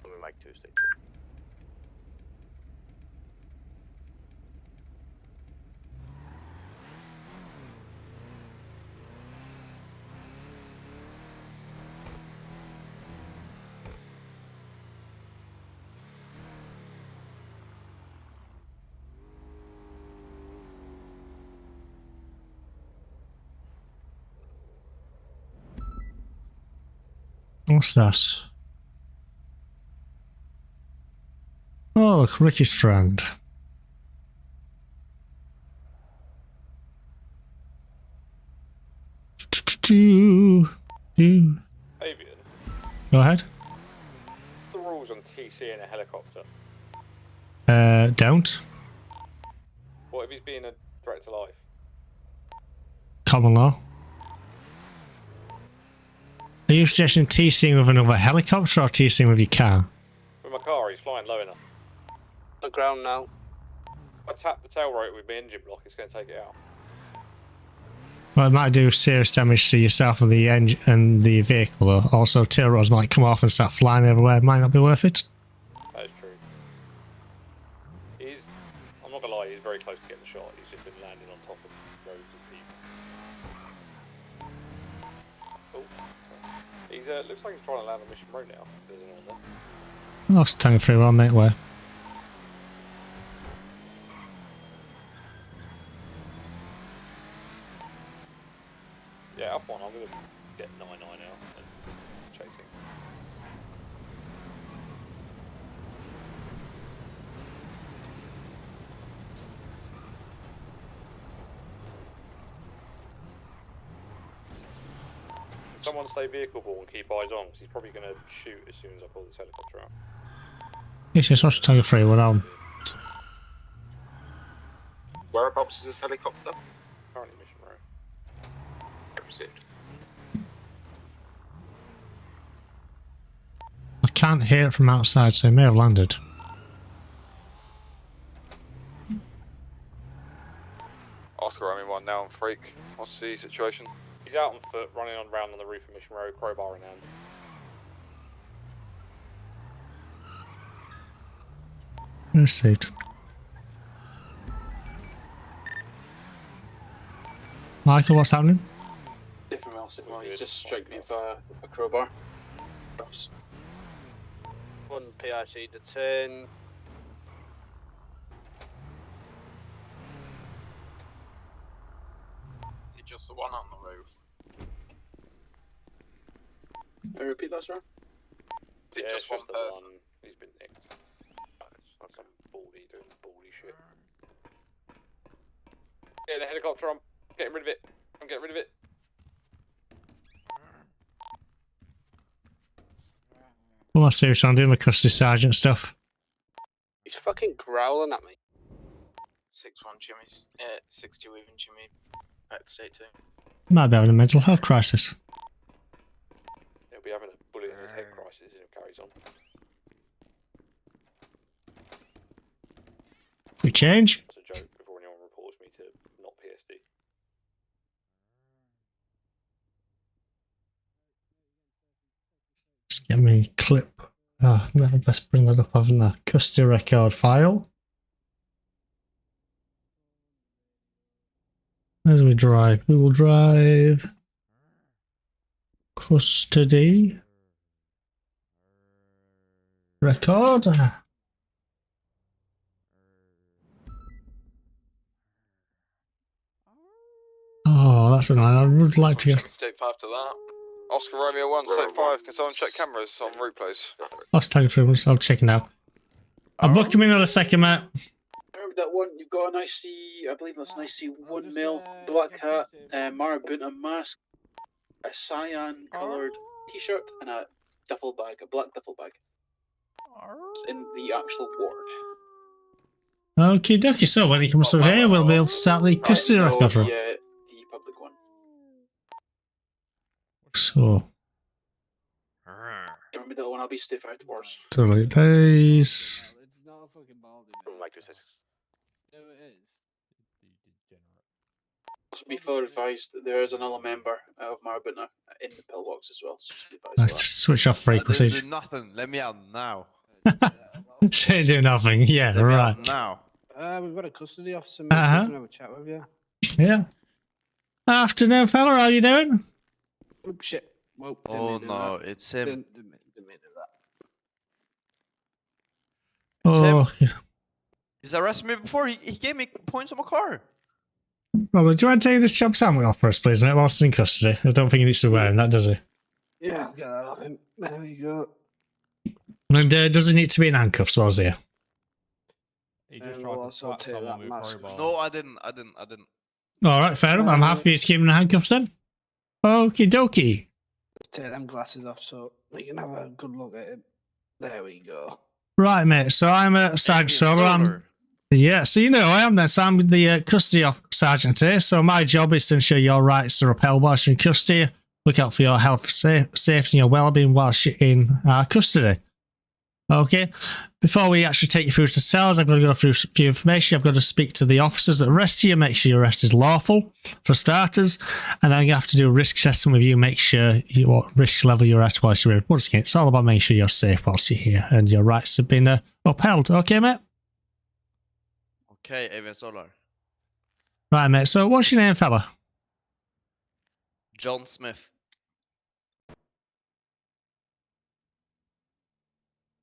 Let me mic Tuesday too. What's that? Oh, look, Ricky's friend. Avian, Go ahead. the rules on TC in a helicopter. Don't. What if he's being a threat to life? Common law. Are you suggesting TCing with another helicopter or TCing with your car? With my car, he's flying low enough. The ground now. If I tap the tail rope with my engine block, it's going to take it out. Well, it might do serious damage to yourself and the engine and the vehicle. Though. Also, tail rods might come off and start flying everywhere. Might not be worth it. That is true. I'm not gonna lie, he's very close to getting shot. He's just been landing on top of roads and people. Oh, he's looks like he's trying to land on Mission Road now. There's anyone there. Lost Tango 3, well, mate, where? Yeah, up one. I'm gonna get 99 out and chasing. Someone stay vehicle ball and keep eyes on, because he's probably going to shoot as soon as I pull this helicopter out. Yes, Lost Tango 3, well, on. Whereabouts is this helicopter? Currently Mission Row. Received. I can't hear it from outside, so it may have landed. Oscar, I'm in one now, I'm freak. What's the situation? He's out on foot, running around on the roof of Mission Row, crowbar in hand. Received. Michael, what's happening? Different well. He's just struck me with a crowbar. One PIC detained. Is it just the one on the roof? I repeat that, sir? Is it just one person? He's been nicked. It's like some baldy doing baldy shit. Getting the helicopter, I'm getting rid of it. I'm getting rid of it. Well, I'm serious, I'm doing my custody sergeant stuff. He's fucking growling at me. 6-1 Jimmy's, 62 even Jimmy, back to state 2. Might be having a mental health crisis. He'll be having a bullet in his head crisis if it carries on. We change? It's a joke before anyone reports me to not PSD. Let's get me a clip. Oh, I'll best bring that up having the custody record file. As we drive, we will drive custody record. Oh, that's a line. I would like to get. State 5 to that. Oscar Romeo 1, State 5. Can someone check cameras on route, please? Lost Tango 3, I'll check it now. I'll book him in in a second, mate. Remember that one? You've got an IC, I believe that's an IC 1 mil, black hat, marabunta mask, a cyan coloured t-shirt, and a duffel bag, a black duffel bag. It's in the actual ward. Okie dokie, so when he comes through here, we'll be able to start the custody record for him. The public one. So, Remember that one? I'll be stiff out towards. totally days. It's not a fucking baldy. Like this is. No, it is. Also be further advised that there is another member of Marabunta in the pillbox as well. So just be advised I of have that. to switch off frequency. Do nothing. Let me out now. Say do nothing. Yeah, Let me right. out now. We've got a custody officer. Maybe we can have a chat with you. Yeah. Afternoon, fella. How you doing? Oh shit! Whoa, Oh no, it's him. Didn't mean to do that. Oh, He's arrested me before. He gave me points on my car. Robert, do you want to take this chub sandwich off for us, please, mate, whilst he's in custody? I don't think he needs to be wearing that, does he? Yeah, I'll get that off him. There we go. And does he need to be in handcuffs whilst here? He just we'll tried to also slap take someone that with a mask. crowbar. No, I didn't. Alright, fair enough. I'm happy for you to keep him in handcuffs then. Okie dokie. Take them glasses off so we can have a good look at him. There we go. Right, mate, so I'm a sergeant, so yeah, so you know I am then, so I'm the custody sergeant here, so my job is to ensure your rights to repel whilst you're in custody, look out for your health, safety and your well-being whilst you're in custody. Okay, Before we actually take you through to cells, I've got to go through a few information. I've got to speak to the officers that arrest you, make sure your arrest is lawful, for starters. And then you have to do a risk assessment with you, make sure what risk level you're at whilst you're here. Once again, it's all about making sure you're safe whilst you're here and your rights have been upheld. Okay, mate? Okay, Avian Solar. Right, mate. So what's your name, fella? John Smith.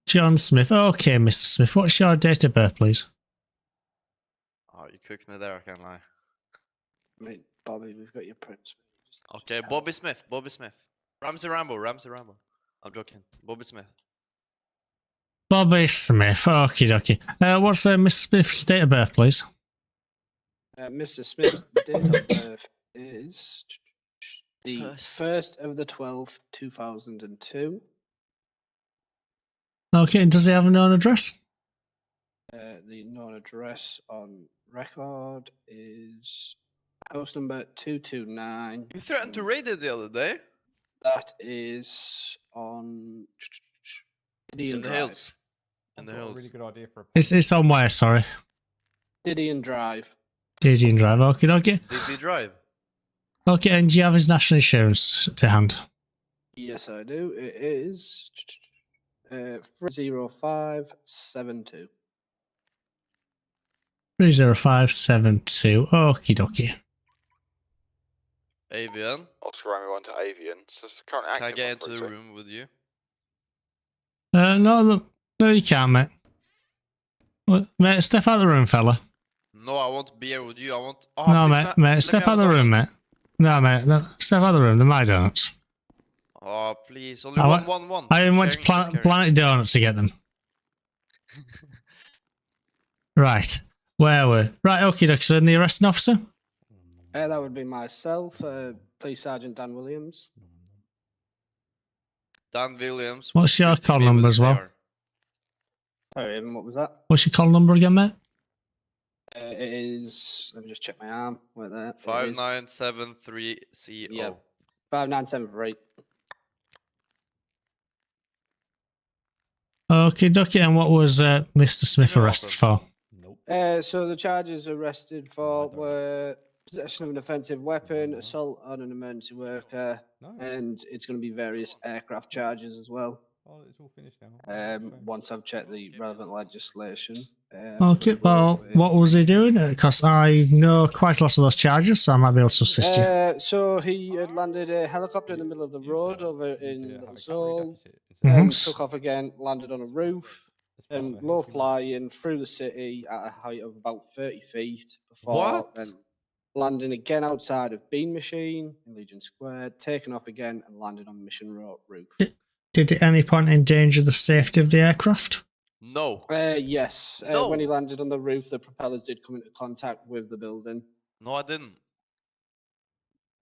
John Smith. Okay, Mr. Smith. What's your date of birth, please? Oh, you cooked me there, I can't lie. Mate, Bobby, we've got your prints. Okay, Bobby Smith, Bobby Smith. Ramsey Rambo, Ramsey Rambo. I'm joking. Bobby Smith. Bobby Smith. Okie dokie. What's Mr. Smith's date of birth, please? Mr. Smith's date of birth is the 1st of the 12th, 2002. Okay, and does he have a known address? The known address on record is house number 229. You threatened to raid it the other day. That is on Didion In the Drive. hills. In the Got a hills. really good idea for a It's on where, sorry? Didion Drive. Didion Drive. Okay, okay. Did he drive? Okay, and do you have his national insurance to hand? Yes, I do. It is 30572. 30572. Okie dokie. Avian. Oscar Romeo 1 to Avian. So it's currently active. Can I get on into the 3-2. room with you? No, you can't, mate. Well, mate, step out of the room, fella. No, I want to be here with you. I want. Oh, No, please, mate, step out of the room, mate. No, mate, no, step out of the room. They're my donuts. Oh, please. Only one. I even went to Sharing is Planet Donuts to get them. Right. Where were we? Right, okay, so then the arresting officer? That would be myself, Police Sergeant Dan Williams. Dan Williams. What's your call number as well? Sorry, Evan, what was that? What's your call number again, mate? It is. Let me just check my arm. Wait there. 5973CO. Yeah. 5973. Okay, dokie, and what was Mr. Smith arrested for? So the charges arrested for were possession of an offensive weapon, assault on an emergency worker, and it's going to be various aircraft charges as well. Oh, it's all finished now. Once I've checked the relevant legislation. Okay, well, what was he doing? Because I know quite a lot of those charges, so I might be able to assist you. So he had landed a helicopter in the middle of the road over in Little Seoul, took off again, landed on a roof, and low flying through the city at a height of about 30 feet before then landing again outside of Bean Machine in Legion Square, taken off again and landed on Mission Road roof. Did at any point endanger the safety of the aircraft? No. Yes. When he landed on the roof, the propellers did come into contact with the building. No, I didn't.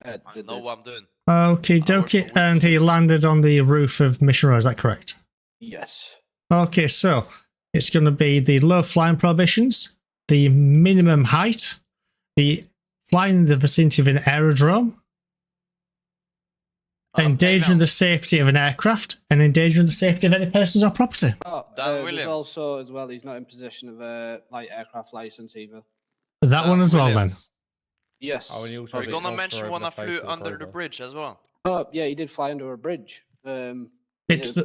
I know what I'm doing. Okay, dokie, and he landed on the roof of Mission Road, is that correct? Yes. Okay, so it's going to be the low flying prohibitions, the minimum height, the flying in the vicinity of an aerodrome, endangering the safety of an aircraft, and endangering the safety of any persons or property. There's also, as well, he's not in possession of a light aircraft license either. That one as well, then? Yes. Are you gonna mention when I flew under the bridge as well? Oh, yeah, he did fly under a bridge. It's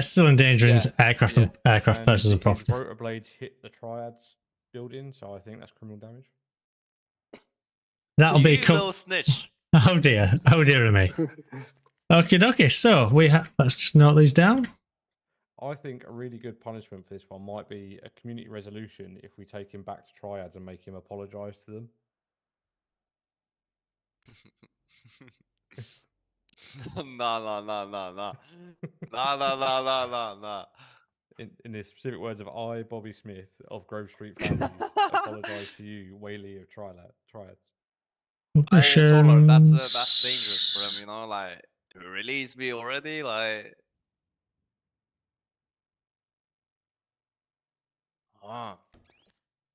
still endangering aircraft and aircraft persons and property. Rotor blades hit the Triads building, so I think that's criminal damage. That'll be little snitch. Oh dear me. Okay, so let's just note these down. I think a really good punishment for this one might be a community resolution if we take him back to Triads and make him apologise to them. No. In the specific words of I, Bobby Smith of Grove Street Families, apologise to you, Whaley of Triads. Solar, that's dangerous for them, you know, like, to release me already, like...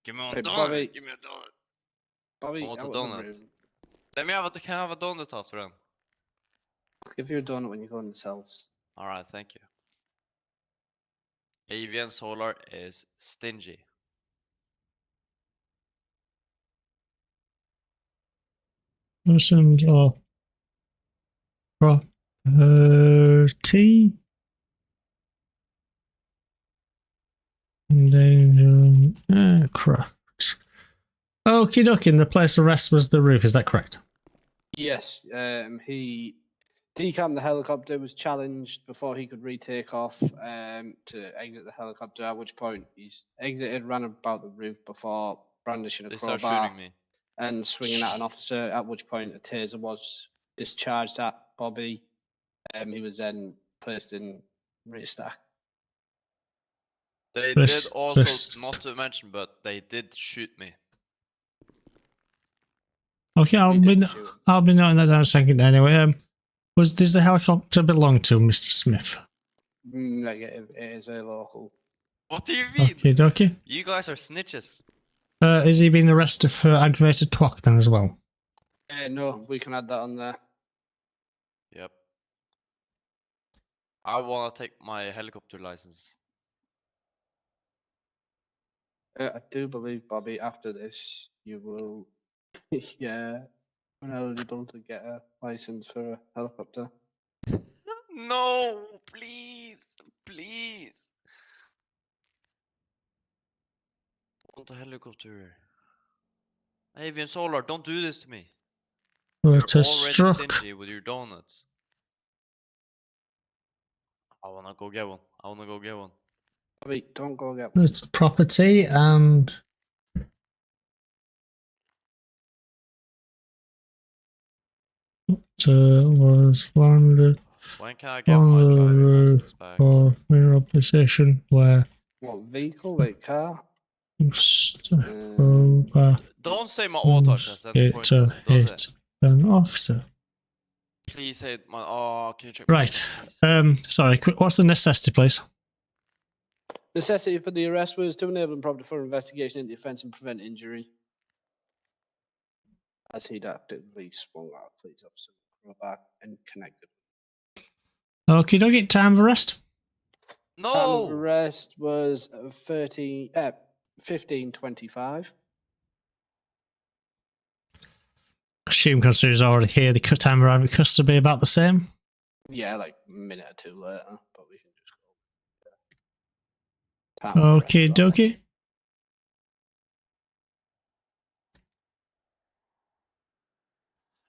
Give me one donut, Bobby. give me a donut. Bobby, I want a out of the donut. room. Can I have a donut after then? I'll give you a donut when you go in the cells. Alright, thank you. Avian Solar is stingy. Person or property. Endangering aircraft. Okie dokie, and the place of rest was the roof, is that correct? Yes, he decammed the helicopter, was challenged before he could retake off to exit the helicopter, at which point he's exited, ran about the roof before brandishing a They start crowbar shooting me. and swinging at an officer, at which point a taser was discharged at Bobby. He was then placed in rear stack. They did also, not to mention, but they did shoot me. Okay, I'll be noting that down a second anyway. Does the helicopter belong to Mr. Smith? Negative, it is a local. What do you mean? Okay, dokie. You guys are snitches. Is he being arrested for aggravated twat then as well? No, we can add that on there. Yep. I wanna take my helicopter license. I do believe, Bobby, after this, you will, ineligible to get a license for a helicopter. No, please, please. I want a helicopter. Avian Solar, don't do this to me. You're already stingy with your donuts. I wanna go get one. Bobby, don't go get one. It's property and was landed when can I get my driving license back? For mirror position where What vehicle? Like car? Don't say my auto test. Hit an officer. Please say my. Oh, can you check? Right. Sorry. What's the necessity, please? Necessity for the arrest was to enable improper for investigation into offence and prevent injury. As he'd actively swung out, police officer back and connected. Okay, don't get time of arrest. No. Time of arrest was 15:25. Assume considering he's already here, the time of arrival costs to be about the same. Yeah, like a minute or two later, but we can just go. Okay, dokie.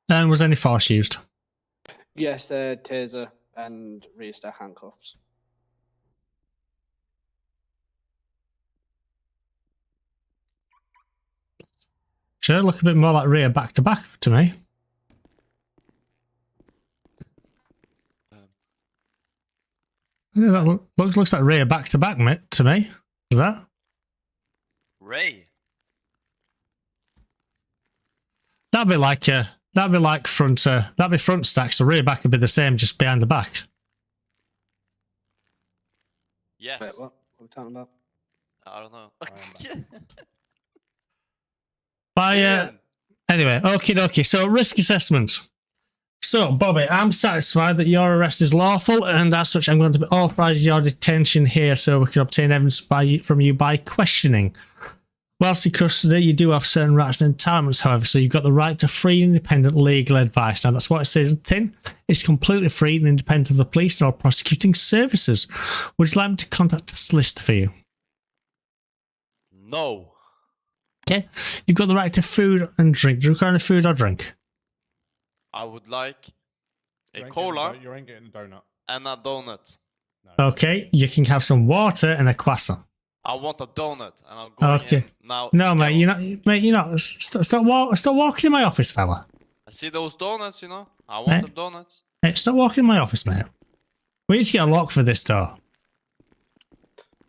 And was any force used? Yes, taser and rear stack handcuffs. Sure, look a bit more like rear back to back to me. Yeah, that looks like rear back to back, mate, to me. Is that? Ray. That'd be like front. That'd be front stack. So rear back would be the same, just behind the back. Yes. Wait, what are we talking about? I don't know. Anyway, okay. So risk assessment. So, Bobby, I'm satisfied that your arrest is lawful, and as such, I'm going to authorise your detention here so we can obtain evidence from you by questioning. Whilst in custody, you do have certain rights and entitlements, however, so you've got the right to free and independent legal advice. Now, that's what it says in tin. It's completely free and independent of the police or prosecuting services. Would you like me to contact a solicitor for you? No. Okay. You've got the right to food and drink. Do you require any food or drink? I would like a cola. You ain't getting a donut. And a donut. No. Okay. You can have some water and a croissant. I want a donut, and I'm going in now. No, mate, you're not. Stop walking in my office, fella. I see those donuts, you know. I want the donuts. Hey, stop walking in my office, mate. We need to get a lock for this door.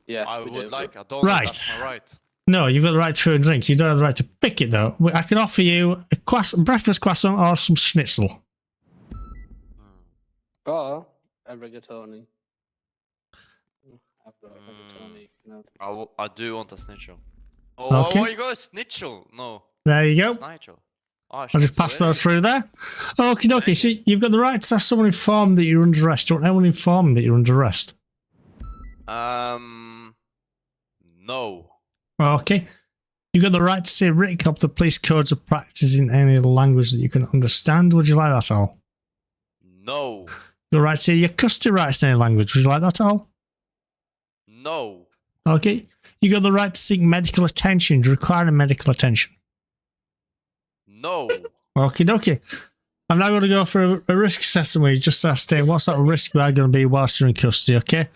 Yeah, I would like a donut. Right. That's my right. No, you've got the right to food and drink. You don't have the right to pick it, though. I can offer you a breakfast croissant or some schnitzel. Or a rigatoni. I do want a schnitzel. Oh, okay. Oh, you got a schnitzel? No. There you go. Schnitzel. Oh, I'll just pass those through there. Okie dokie. So you've got the right to have someone informed that you're under arrest. Don't anyone inform that you're under arrest. No. Okay. You got the right to say written copy of the police codes of practice in any language that you can understand. Would you like that all? No. You're right to say your custody rights in any language. Would you like that all? No. Okay. You got the right to seek medical attention. Do you require medical attention? No. Okie dokie. I'm now going to go for a risk assessment where you just state what sort of risk you are going to be whilst you're in custody, okay?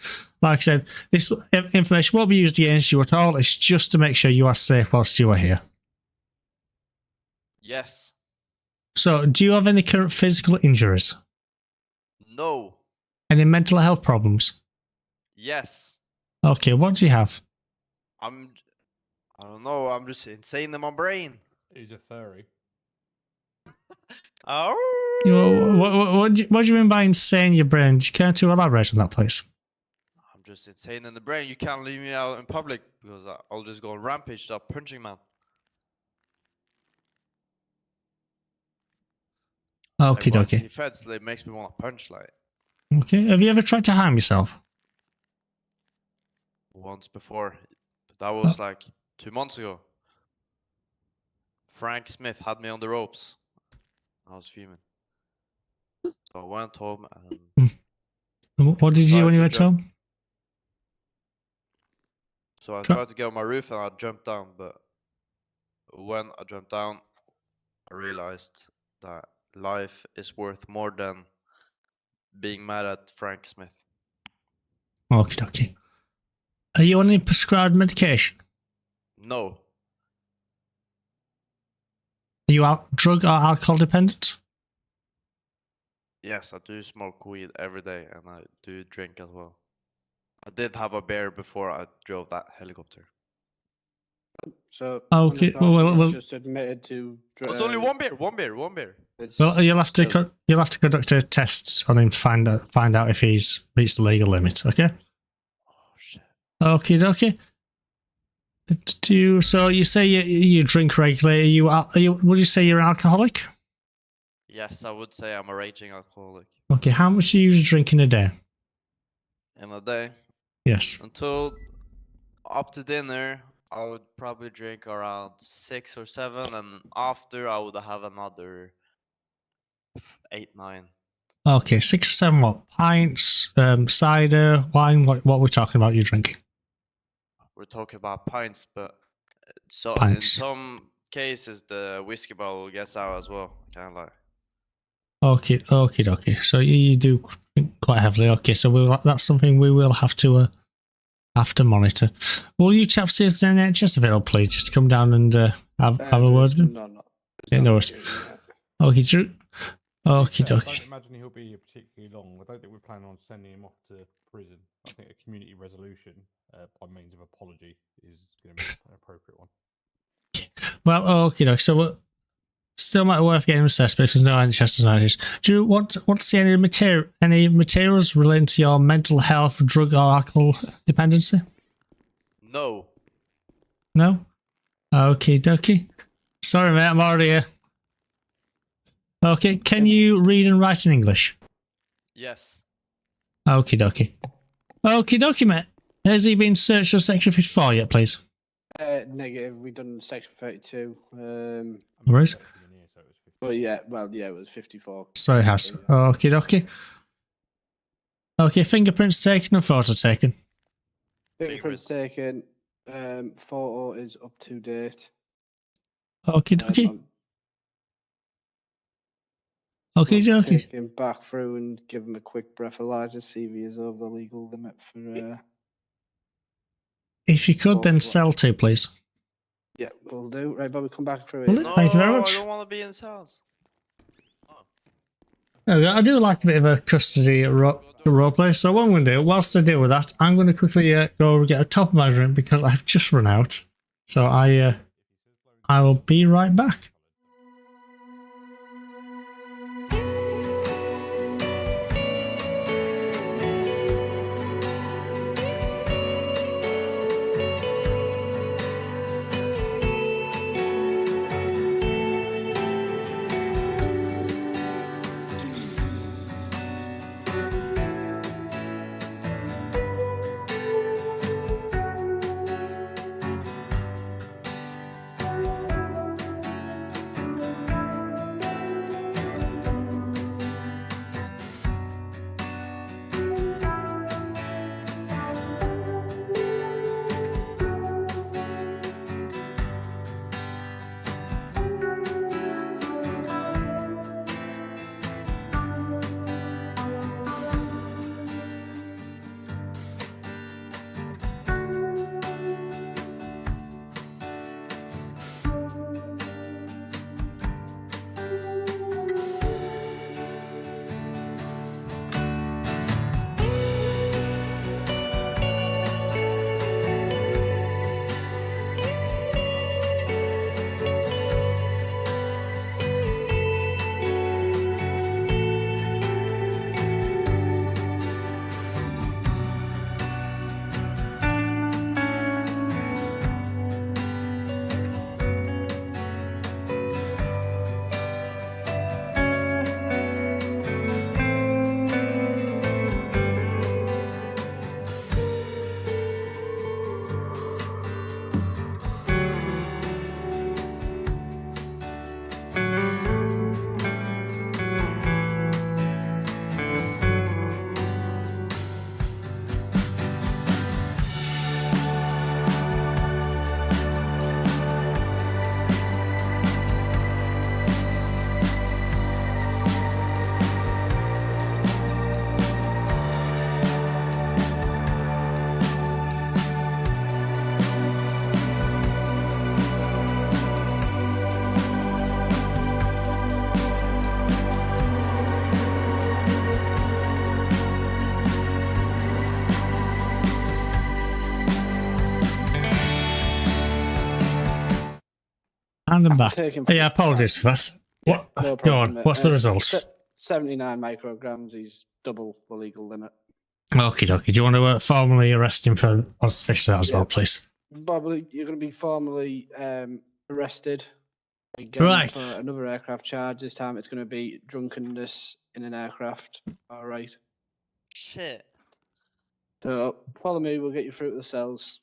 Like I said, this information won't be used against you at all. It's just to make sure you are safe whilst you are here. Yes. So, do you have any current physical injuries? No. Any mental health problems? Yes. Okay, what do you have? I don't know, I'm just insane in my brain. He's a furry. Oh. What do you mean by insane in your brain? Do you care to elaborate on that, please? I'm just insane in the brain. You can't leave me out in public because I'll just go on rampage, start punching man. Okie Like, dokie. feds, it makes me want to punch like. Okay, have you ever tried to harm yourself? Once before, but that was like 2 months ago. Frank Smith had me on the ropes. I was fuming. So I went home and... What did you do when you went home? So I tried to get on my roof and I jumped down, but when I jumped down, I realized that life is worth more than being mad at Frank Smith. Okie dokie. Are you on any prescribed medication? No. Are you drug or alcohol dependent? Yes, I do smoke weed every day and I do drink as well. I did have a beer before I drove that helicopter. So, okay, well, just admitted to. It's only one beer. Well, you'll have to conduct a test on him to find out if he's reached the legal limit. Okay. Oh shit. Okay, dokie. So you say you drink regularly? Would you say you're an alcoholic? Yes, I would say I'm a raging alcoholic. Okay, how much do you usually drink in a day? In a day? Yes. Until up to dinner, I would probably drink around 6 or 7, and after I would have another 8, 9. Okay, 6 or 7 what? Pints, cider, wine, what we're talking about you drinking? We're talking about pints, but so Pints. in some cases the whiskey bottle gets out as well, kind of like. Okay. So you do quite heavily. Okay, so that's something we will have to monitor. Will you chaps see if there's any NHS available, please, just to come down and have a word with him? No. Yeah, no worries. Okay, Drew. Okie I don't dokie. imagine he'll be particularly long. I don't think we're planning on sending him off to prison. I think a community resolution by means of apology is going to be an appropriate one. Well, okay, so we're still might be worth getting assessed, but if there's no NHS notice. Do you want to see any materials relating to your mental health, drug or alcohol dependency? No. No? Okie dokie. Sorry, mate, I'm already here. Okay, can you read and write in English? Yes. Okie dokie. Okie dokie, mate. Has he been searched for Section 54 yet, please? Negative. We've done Section 32. No worries. But yeah, it was 54. Sorry, has. Okie dokie. Okay, fingerprints taken and photo taken. Fingerprints taken. Photo is up to date. Okie dokie. Okie dokie. Take him back through and give him a quick breathalyzer, see if he is over the legal limit for. If you could, then cell 2, please. Yeah, we'll do. Right, Bobby, come back through Well, here. no, thank you very much. I don't want to be in cells. I do like a bit of a custody roleplay, so what I'm going to do, whilst I deal with that, I'm going to quickly go get a top of my drink because I've just run out. So I will be right back. And I'm back. Take him Yeah, apologies for that. Yeah, What? no Go on. problem, mate. What's the results? 79 micrograms. He's double the legal limit. Okie dokie. Do you want to formally arrest him for on suspicion of that as well, please? Bobby, you're going to be formally arrested again Right. for another aircraft charge. This time it's going to be drunkenness in an aircraft. All right. Shit. So follow me. We'll get you through to the cells.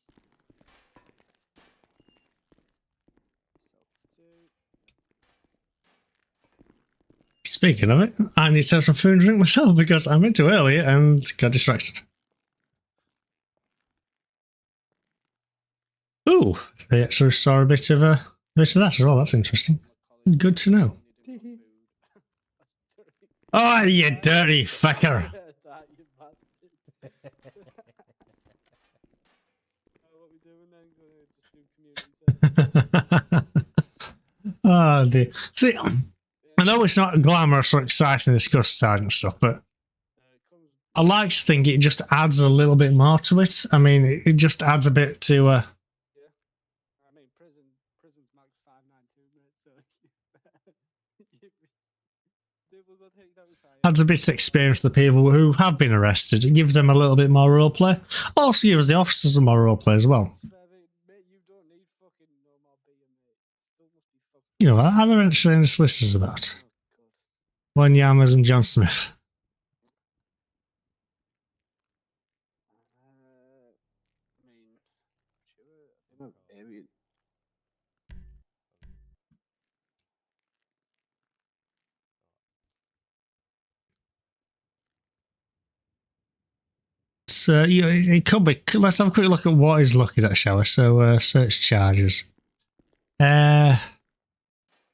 Speaking of it, I need to have some food and drink myself because I went too early and got distracted. Ooh, they actually saw a bit of that as well. That's interesting. Good to know. Oh, you dirty fucker! Oh dear. See, I know it's not glamorous or exciting to discuss sergeant stuff, but I like to think it just adds a little bit more to it. I mean, it just adds a bit to. I mean, prison's max 592 minutes. Adds a bit of experience to the people who have been arrested. It gives them a little bit more roleplay. Also gives the officers more roleplay as well. You know, are there actually any solicitors about? One Yammers and John Smith. So, you know, it could be. Let's have a quick look at what he's looking at, shall we? So, search charges. How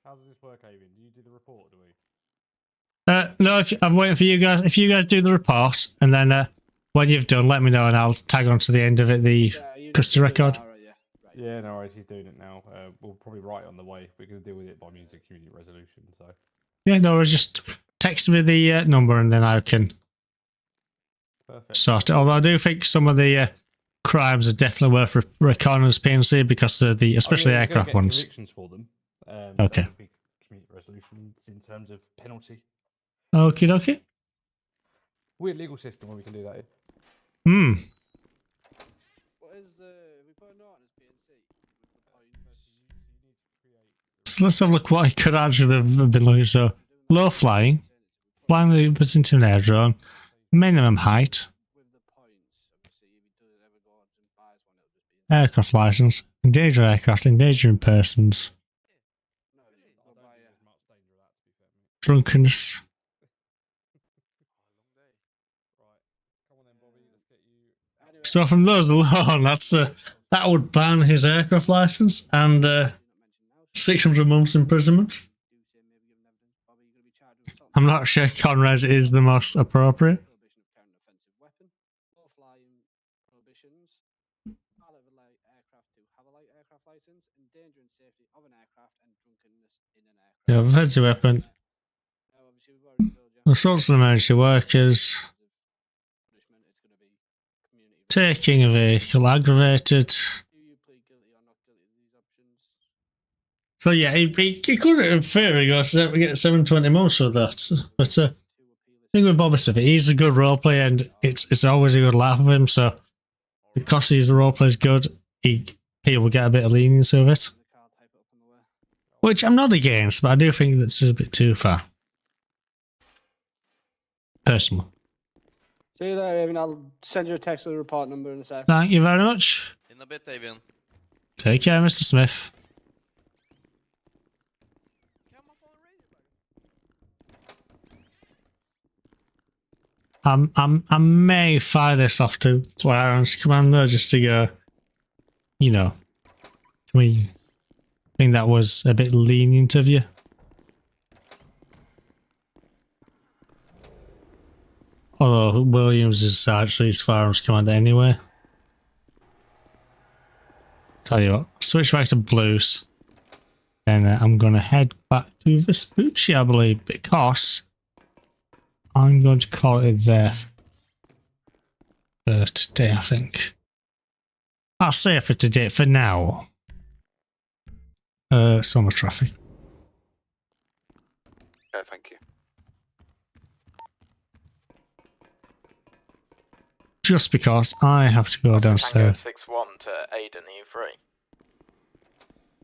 does this work, Avian? Do you do the report, do we? No, I'm waiting for you guys. If you guys do the report, and then when you've done, let me know, and I'll tag on to the end of it the custody record. Yeah, no worries. He's doing it now. We'll probably write it on the way. We're going to deal with it by means of community resolution. So. Yeah, no, just text me the number, and then I can sort it. Although I do think some of the crimes are definitely worth recording as PNC because of the, especially the aircraft ones. Convictions for them. Okay. Community resolution in terms of penalty. Okie dokie. Weird legal system where we can do that. Hmm. What is we put a note on his PNC? So let's have a look what I could actually have been looking. So, low flying, flying the vicinity of an air drone, minimum height, aircraft license, endanger aircraft, endangering persons, drunkenness. So from those alone, that's that would ban his aircraft license and 600 months imprisonment. I'm not sure Conrad is the most appropriate. Yeah, offensive weapon. Assaults on emergency workers. Taking a vehicle, aggravated. So yeah, he could in theory get 720 months for that. But I think with Bobby stuff, he's a good roleplay and it's always a good laugh with him. So because his roleplay is good, he will get a bit of leniency with it. Which I'm not against, but I do think that's a bit too far. Personally. See you later, Evan. I'll send you a text with a report number in a sec. Thank you very much. In a bit, Avian. Take care, Mr. Smith. I may fire this off to Clarence Commander just to go, you know, I think that was a bit lenient of you. Although Williams is actually his firearms commander anyway. Tell you what, switch back to blues. And I'm going to head back to Vespucci, I believe, because I'm going to call it there for today, I think. I'll say it for today, for now. So much traffic. Okay, thank you. Just because I have to go downstairs. 6-1 to Aiden, are you free?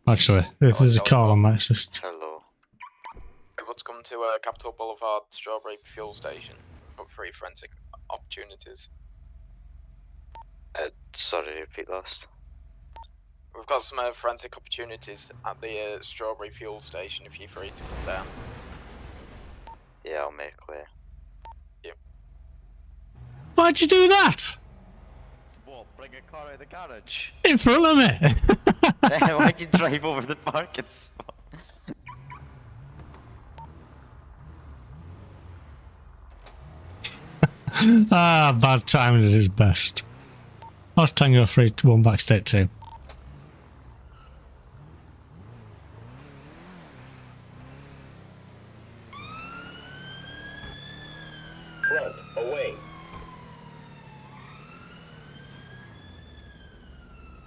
Actually, if there's a call on my assist. Hello. Able to come to Capitol Boulevard Strawberry Fuel Station for 3 forensic opportunities. Sorry, repeat last. We've got some forensic opportunities at the Strawberry Fuel Station if you're free to come down. Yeah, I'll make clear. Yep. Why'd you do that? What? Bring a car out of the garage? In front of me. Why'd you drive over the parking spot? Bad timing at his best. Last Tango 3, 1 back state 2. Front, away.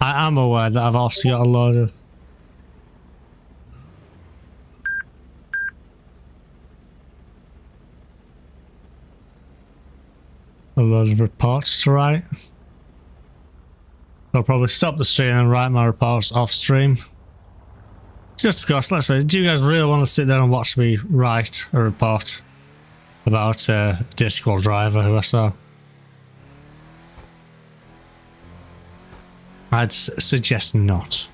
I am aware that I've also got a load of reports to write. I'll probably stop the stream and write my reports off stream. Just because, let's face it, do you guys really want to sit there and watch me write a report about a Discord driver who I saw? I'd suggest not.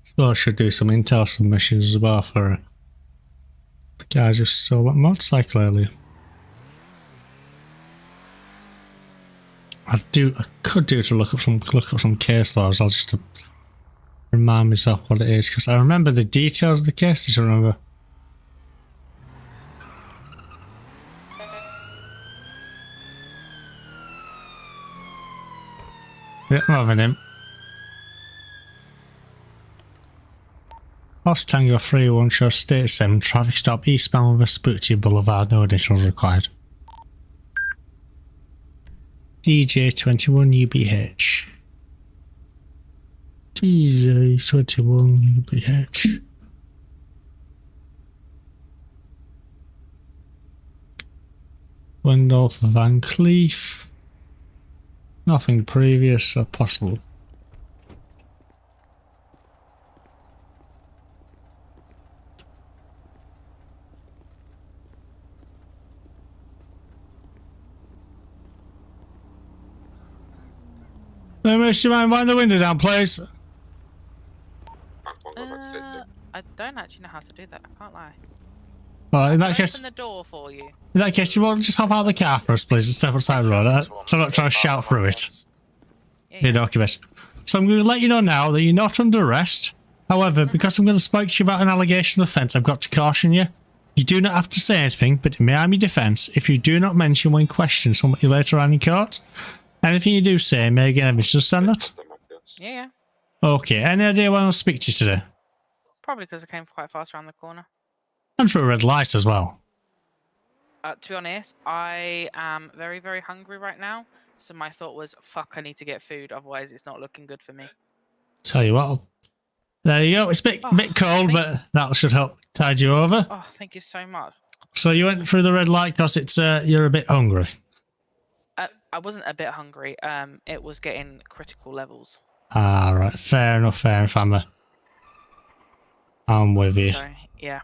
Suppose I should do some intel submissions as well for the guys who stole that motorcycle earlier. I could do to look up some case laws. I'll just remind myself what it is because I remember the details of the case. I just remember. Yeah, I'm having him. Os Tango 3-1 shows state 7 traffic stop eastbound Vespucci Boulevard, no additionals required. DJ 21 UBH. DJ 21 UBH. Wendolph Van Cleef. Nothing previous or possible. Miss, you mind wind the window down, please? I don't actually know how to do that. I can't lie. Alright, in that case, Open the door for you. in that case, you want to just hop out of the car for us, please, and step outside the road, so I'm not trying to shout through it. Yeah, document. So I'm going to let you know now that you're not under arrest. However, because I'm going to speak to you about an allegation of offence, I've got to caution you. You do not have to say anything, but in my army defence, if you do not mention when questioned somebody later on in court, anything you do say may get evidence. Understand that? Yeah. Okay, any idea when I'll speak to you today? Probably because I came quite fast around the corner. And for a red light as well. To be honest, I am very, very hungry right now. So my thought was, fuck, I need to get food. Otherwise, it's not looking good for me. Tell you what, there you go. It's a bit cold, but that should help tide you over. Oh, thank you so much. So you went through the red light because it's you're a bit hungry. I wasn't a bit hungry. It was getting critical levels. Ah, right. Fair enough. I'm with you. So, yeah.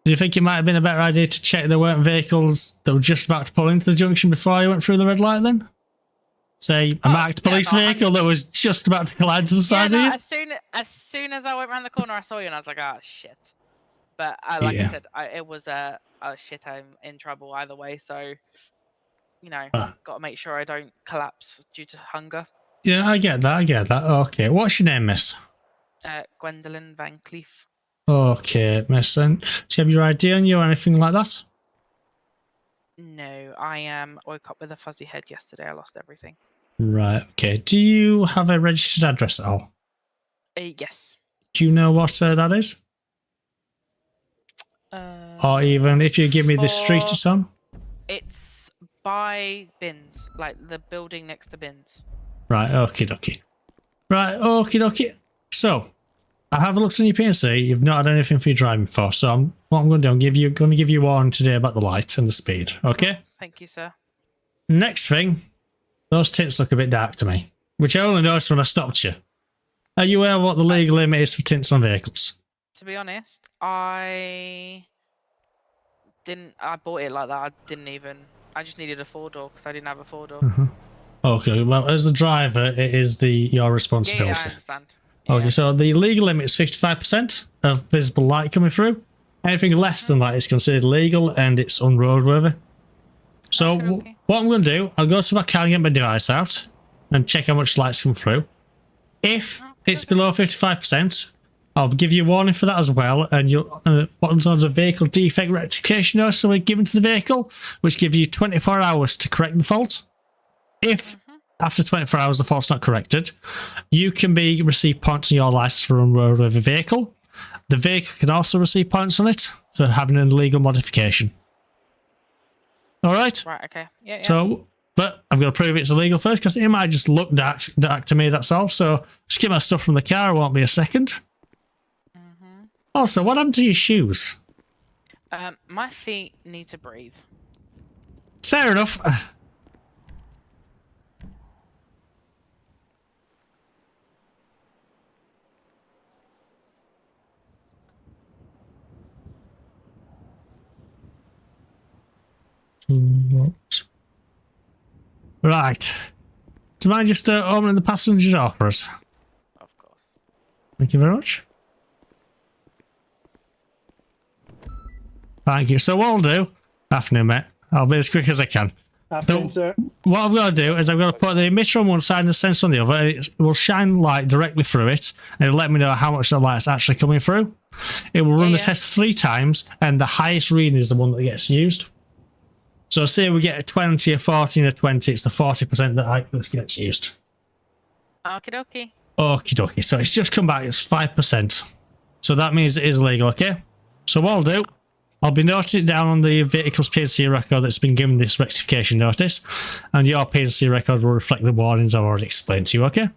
Do you think it might have been a better idea to check there weren't vehicles that were just about to pull into the junction before you went through the red light then? Say, a marked police vehicle that was just about to collide to the side of you? As soon as I went around the corner, I saw you and I was like, ah, shit. But like I said, it was shit, I'm in trouble either way. So, you know, got to make sure I don't collapse due to hunger. Yeah, I get that. Okay, what's your name, miss? Gwendolyn Van Cleef. Okay, miss. And do you have your ID on you or anything like that? No, I woke up with a fuzzy head yesterday. I lost everything. Right, okay. Do you have a registered address at all? Yes. Do you know what that is? Or even if you give me the street it's on? It's by bins, like the building next to bins. Right, okie dokie. Right, okie dokie. So, I have looked on your PNC. You've not had anything for your driving for. So, what I'm going to do, I'm going to give you one today about the light and the speed. Okay? Thank you, sir. Next thing, those tints look a bit dark to me, which I only noticed when I stopped you. Are you aware of what the legal limit is for tints on vehicles? To be honest, I bought it like that. I just needed a 4-door because I didn't have a 4-door. Okay, well, as the driver, it is your responsibility. Yeah, I understand. Okay, so the legal limit is 55% of visible light coming through. Anything less than that is considered legal and it's unroadworthy. So what I'm going to do, I'll go to my car and get my device out and check how much light's come through. If it's below 55%, I'll give you a warning for that as well, and you'll what terms of vehicle defect rectification notice will be given to the vehicle, which gives you 24 hours to correct the fault. If after 24 hours the fault's not corrected, you can receive points on your license for unroadworthy vehicle. The vehicle can also receive points on it for having an illegal modification. All right. Right. Okay. Yeah. So, but I've got to prove it's illegal first because it might just look dark to me. That's all. So just get my stuff from the car. It won't be a second. Also, what happened to your shoes? My feet need to breathe. Fair enough. Right. Do you mind just opening the passenger door for us? Of course. Thank you very much. Thank you. So what I'll do, afternoon mate, I'll be as quick as I can. Afternoon, sir. What I've got to do is I've got to put the emitter on one side and the sensor on the other. It will shine light directly through it and it'll let me know how much the light's actually coming through. It will run the test 3 times and the highest reading is the one that gets used. So say we get a 20, a 40 and a 20, it's the 40% that gets used. Okie dokie. Okie dokie. So it's just come back, it's 5%. So that means it is legal, okay? So what I'll do, I'll be noting it down on the vehicle's PNC record that's been given this rectification notice, and your PNC record will reflect the warnings I've already explained to you, okay?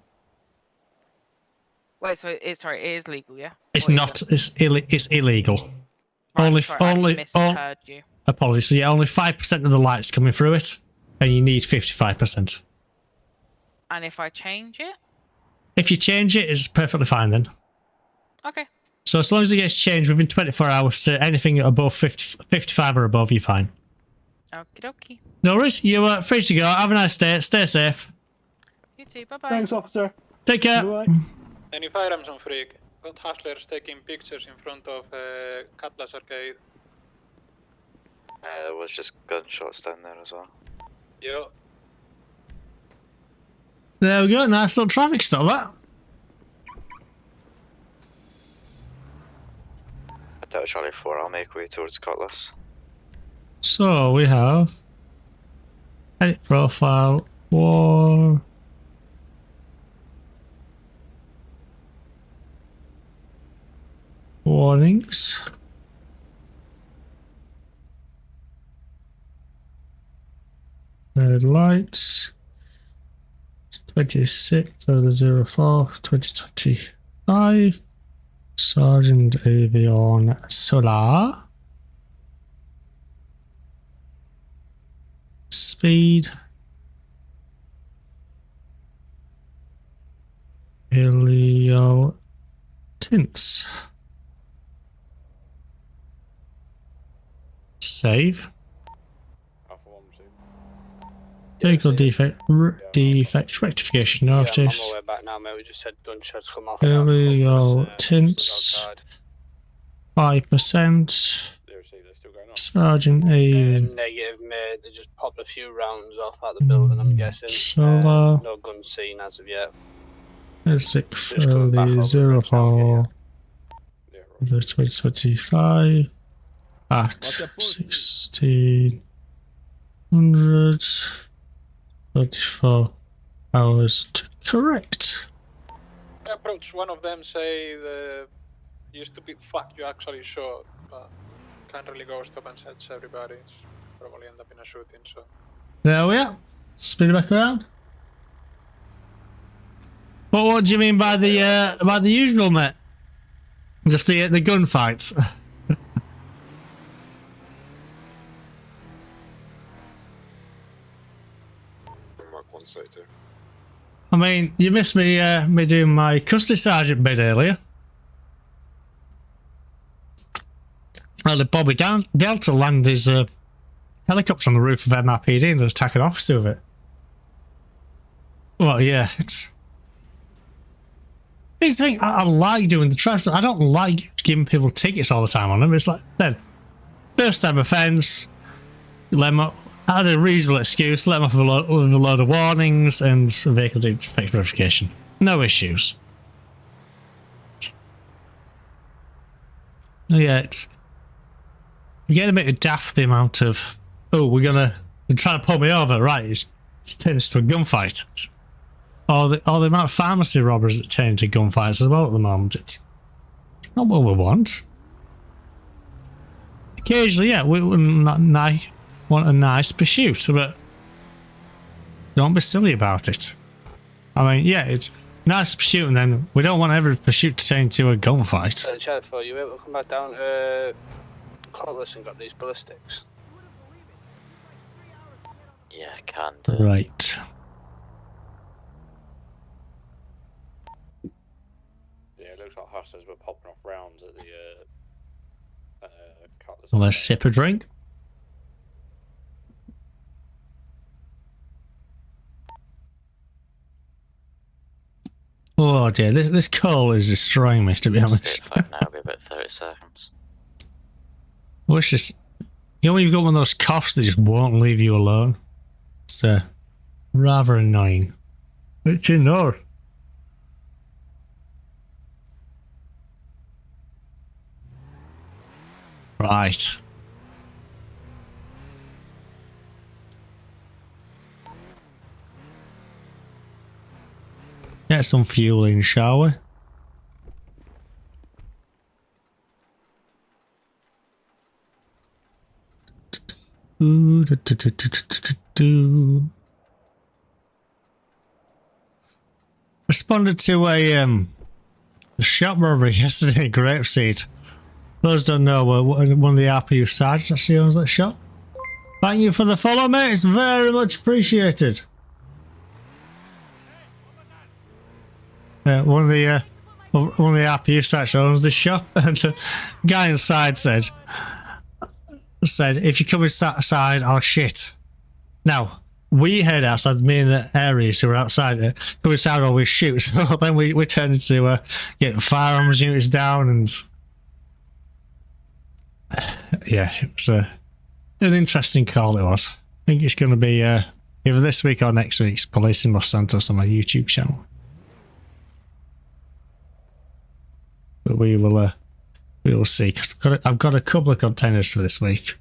Wait, so it is legal, yeah? It's not, it's illegal. Right, I misheard you. Apologies, so yeah, only 5% of the light's coming through it, and you need 55%. And if I change it? If you change it, it's perfectly fine then. Okay. So as long as it gets changed within 24 hours to anything above 55 or above, you're fine. Okie dokie. No worries, you're free to go. Have a nice day. Stay safe. You too, bye-bye. Thanks, officer. Take care. Bye. Any firearms on Freak? Got hustlers taking pictures in front of Cutlass Arcade. There was just gunshots down there as well. Yo. There we go. Nice little traffic stop, that. Delta Charlie 4, I'll make way towards Cutlass. So we have edit profile, war, warnings, red lights, 26 of the 04 2025. Sergeant Avion Solar. Speed. Illegal tints. Save. Vehicle defect rectification notice. I'm on my way back now, mate. We just had gunshots come off. Illegal tints. 5%. Sergeant A. Negative, mate. They just popped a few rounds off at the building, I'm guessing. Solar. No gun seen as of yet. 6 for the 04. The 2025 at 16. 134 hours to correct. I approach one of them, say you stupid fuck, you actually shot, but can't really go stop and search everybody. It's probably end up in a shooting, so. There we are. Spin it back around. What do you mean by the usual, mate? Just the gunfights. I mean, you missed me doing my custody sergeant bit earlier. Well, Bobby Delta landed his helicopter on the roof of MRPD and attack an officer with it. Well, yeah, it's the thing. I like doing the traffic. I don't like giving people tickets all the time on them. It's like, then, first time offence, let them up. I had a reasonable excuse, let them off with a load of warnings and vehicle defect verification. No issues. Yeah, it's getting a bit daft, the amount of, oh, they're trying to pull me over, right, it's turned into a gunfight. Or the amount of pharmacy robbers that turn into gunfights as well at the moment. It's not what we want. Occasionally, yeah, we want a nice pursuit, but don't be silly about it. I mean, yeah, it's nice pursuit, and then we don't want every pursuit to turn into a gunfight. Jennifer, you able to come back down to Cutlass and got these ballistics? Yeah, I can do. Right. Yeah, it looks like hustlers were popping off rounds at the Cutlass. Well, let's sip a drink. Oh dear, this call is destroying me, to be honest. Now I'll be about 30 seconds. I wish this... You know when you've got one of those coughs that just won't leave you alone? It's rather annoying. Which you know. Right. Get some fuel in, shall we? Responded to a shop robbery yesterday in Grapeseed. Those don't know, one of the RPU sergeants actually owns that shop. Thank you for the follow, mate. It's very much appreciated. One of the RPU sites owns the shop, and the guy inside said, if you come inside, I'll shit. Now, we heard outside, me and the Aries who were outside, come inside, always shoot. So then we turned into getting firearms units down, and yeah, it was an interesting call it was. I think it's going to be either this week or next week's Police in Los Santos on my YouTube channel. But we will see, because I've got a couple of containers for this week.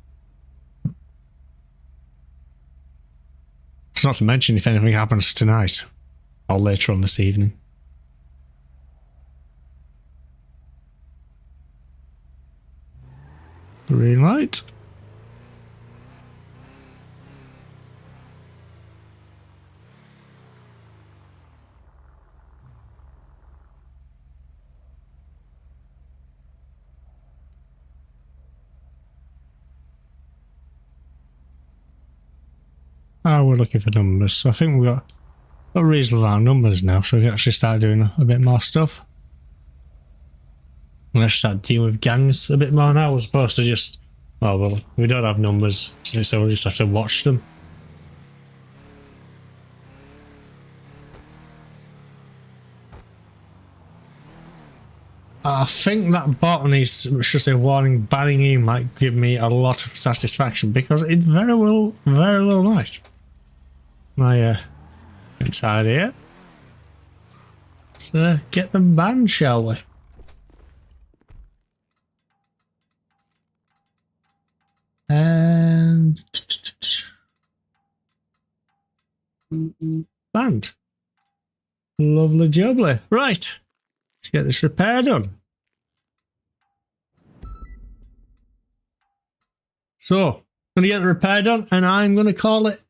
It's not to mention if anything happens tonight or later on this evening. Green light. We're looking for numbers, so I think we've got a reasonable amount of numbers now, so we can actually start doing a bit more stuff. We'll actually start dealing with gangs a bit more now, as opposed to just, oh well, we don't have numbers, so we'll just have to watch them. I think that button is, should say, warning, banning you might give me a lot of satisfaction, because it very well might. My inside here. Let's get them banned, shall we? And band. Lovely jubbly. Right. Let's get this repair done. So, I'm going to get the repair done and I'm going to call it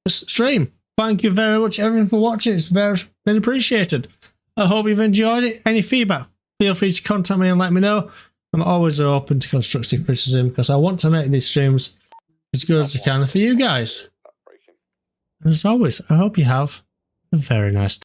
a stream. Thank you very much, everyone, for watching. It's been appreciated. I hope you've enjoyed it. Any feedback, feel free to contact me and let me know. I'm always open to constructive criticism because I want to make these streams as good as I can for you guys. And as always, I hope you have a very nice day.